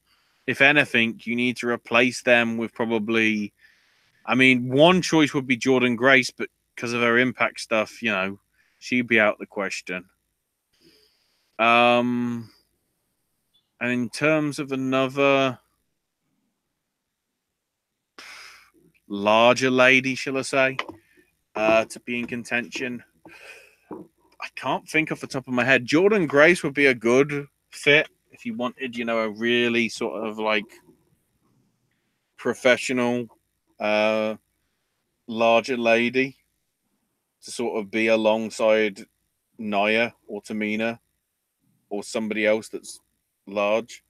if anything, you need to replace them with probably, I mean, one choice would be Jordan Grace, but because of her Impact stuff, you know, she'd be out the question. And in terms of another larger lady, shall I say, to be in contention, I can't think off the top of my head. Jordan Grace would be a good fit if you wanted, you know, a really sort of like professional, larger lady to sort of be alongside Nia or Tamina or somebody else that's large.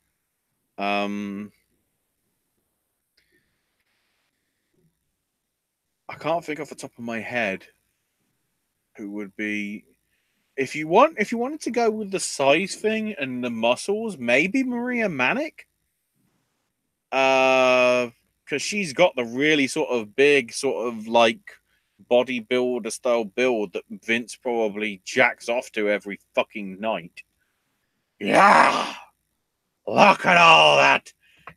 I can't think off the top of my head who would be. If you wanted to go with the size thing and the muscles, maybe Maria Manic. Because she's got the really sort of big, sort of like bodybuilder style build that Vince probably jacks off to every fucking night. Yeah, look at all that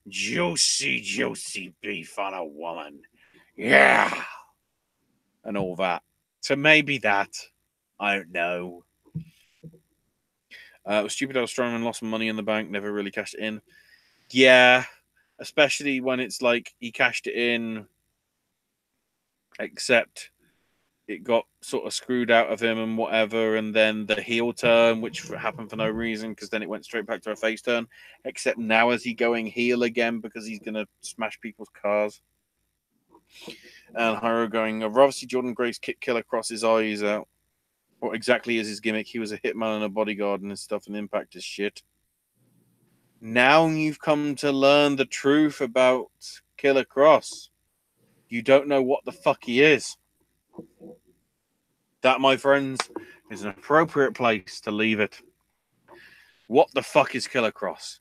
juicy, juicy beef on a woman. Yeah, and all that. So maybe that. I don't know. Stupid old Strowman lost money in the bank, never really cashed it in. Yeah, especially when it's like he cashed it in, except it got sort of screwed out of him and whatever, and then the heel turn, which happened for no reason, because then it went straight back to a face turn. Except now is he going heel again because he's going to smash people's cars? And Hiro going, I've rather see Jordan Grace kick Killer Cross his eyes out. What exactly is his gimmick? He was a hitman and a bodyguard and his stuff, and Impact is shit. Now you've come to learn the truth about Killer Cross. you don't know what the fuck he is. That, my friends, is an appropriate place to leave it. What the fuck is Killer Cross?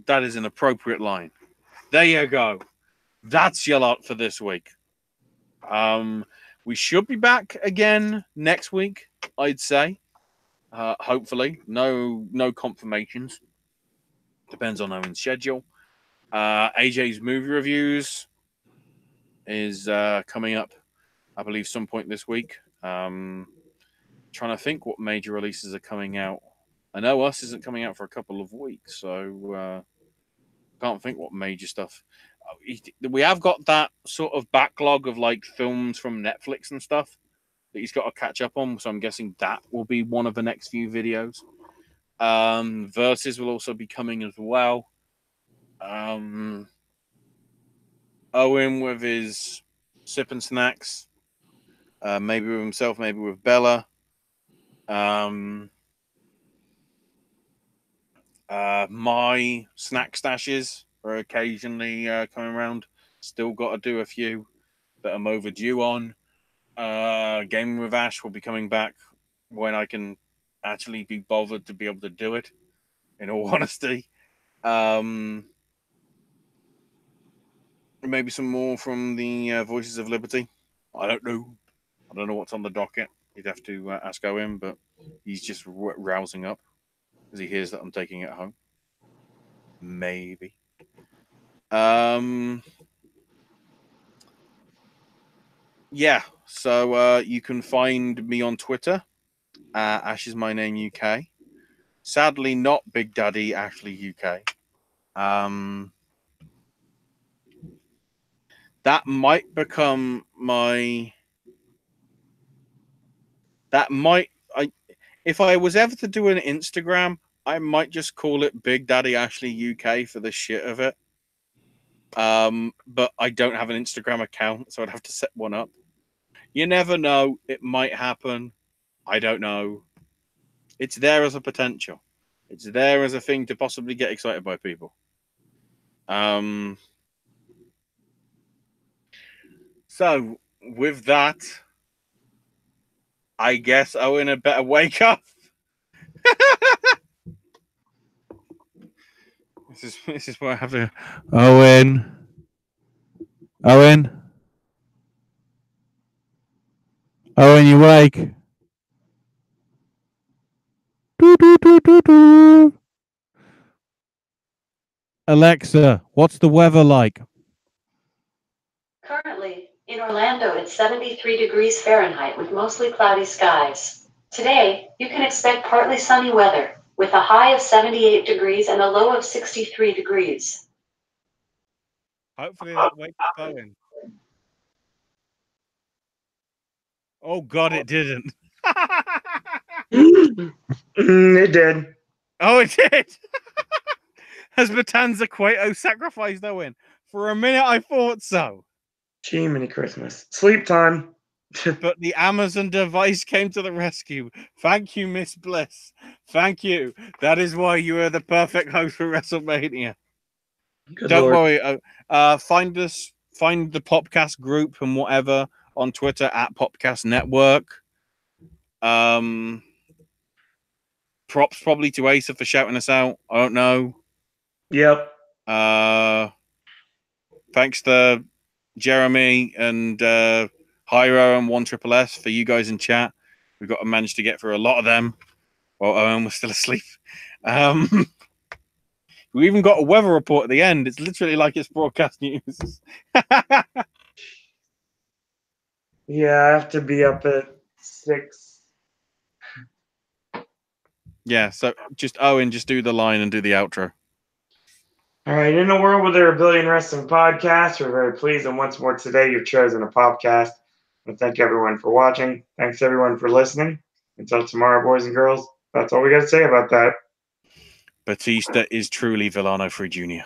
That is an appropriate line. There you go. That's your lot for this week. We should be back again next week, I'd say. Hopefully. No confirmations. Depends on Owen's schedule. AJ's movie reviews is coming up, I believe, some point this week. Trying to think what major releases are coming out. I know Us isn't coming out for a couple of weeks, so can't think what major stuff. We have got that sort of backlog of like films from Netflix and stuff that he's got to catch up on, so I'm guessing that will be one of the next few videos. Versus will also be coming as well. Owen with his sip and snacks, maybe with himself, maybe with Bella. My snack stashes are occasionally coming around. Still got to do a few that I'm overdue on. Gaming with Ash will be coming back when I can actually be bothered to be able to do it, in all honesty. Maybe some more from the Voices of Liberty. I don't know. I don't know what's on the docket. You'd have to ask Owen, but he's just rousing up because he hears that I'm taking it home. Maybe. Yeah, so you can find me on Twitter, Ash is my name UK. Sadly, not Big Daddy Ashley UK. That might become my. That might. If I was ever to do an Instagram, I might just call it Big Daddy Ashley UK for the shit of it. But I don't have an Instagram account, so I'd have to set one up. You never know. It might happen. I don't know. It's there as a potential. It's there as a thing to possibly get excited by people. So, with that, I guess Owen had better wake up. This is where I have to. Owen, you wake? Alexa, what's the weather like? Currently, in Orlando, it's 73 degrees Fahrenheit with mostly cloudy skies. Today, you can expect partly sunny weather, with a high of 78 degrees and a low of 63 degrees. Hopefully that wakes up Owen. Oh, God, it didn't. It did. Oh, it did. Has Matanza Cueto sacrificed Owen? For a minute, I thought so. Jiminy Christmas. Sleep time. But the Amazon device came to the rescue. Thank you, Miss Bliss. Thank you. That is why you are the perfect host for WrestleMania. Good Don't Lord. worry. Find the Popcast group and whatever on Twitter at Popcast Network. Props probably to Asa for shouting us out. I don't know. Yep. Thanks to Jeremy and Hyro and 1SSS for you guys in chat. We've got to manage to get through a lot of them while Owen was still asleep. We even got a weather report at the end. It's literally like it's broadcast news. Yeah, I have to be up at 6. Yeah, so just Owen, just do the line and do the outro. All right, in a world where there are a billion wrestling podcasts, we're very pleased, and once more today, you've chosen a Popcast. And thank everyone for watching. Thanks everyone for listening. Until tomorrow, boys and girls. That's all we got to say about that. Batista is truly Villano Free Jr.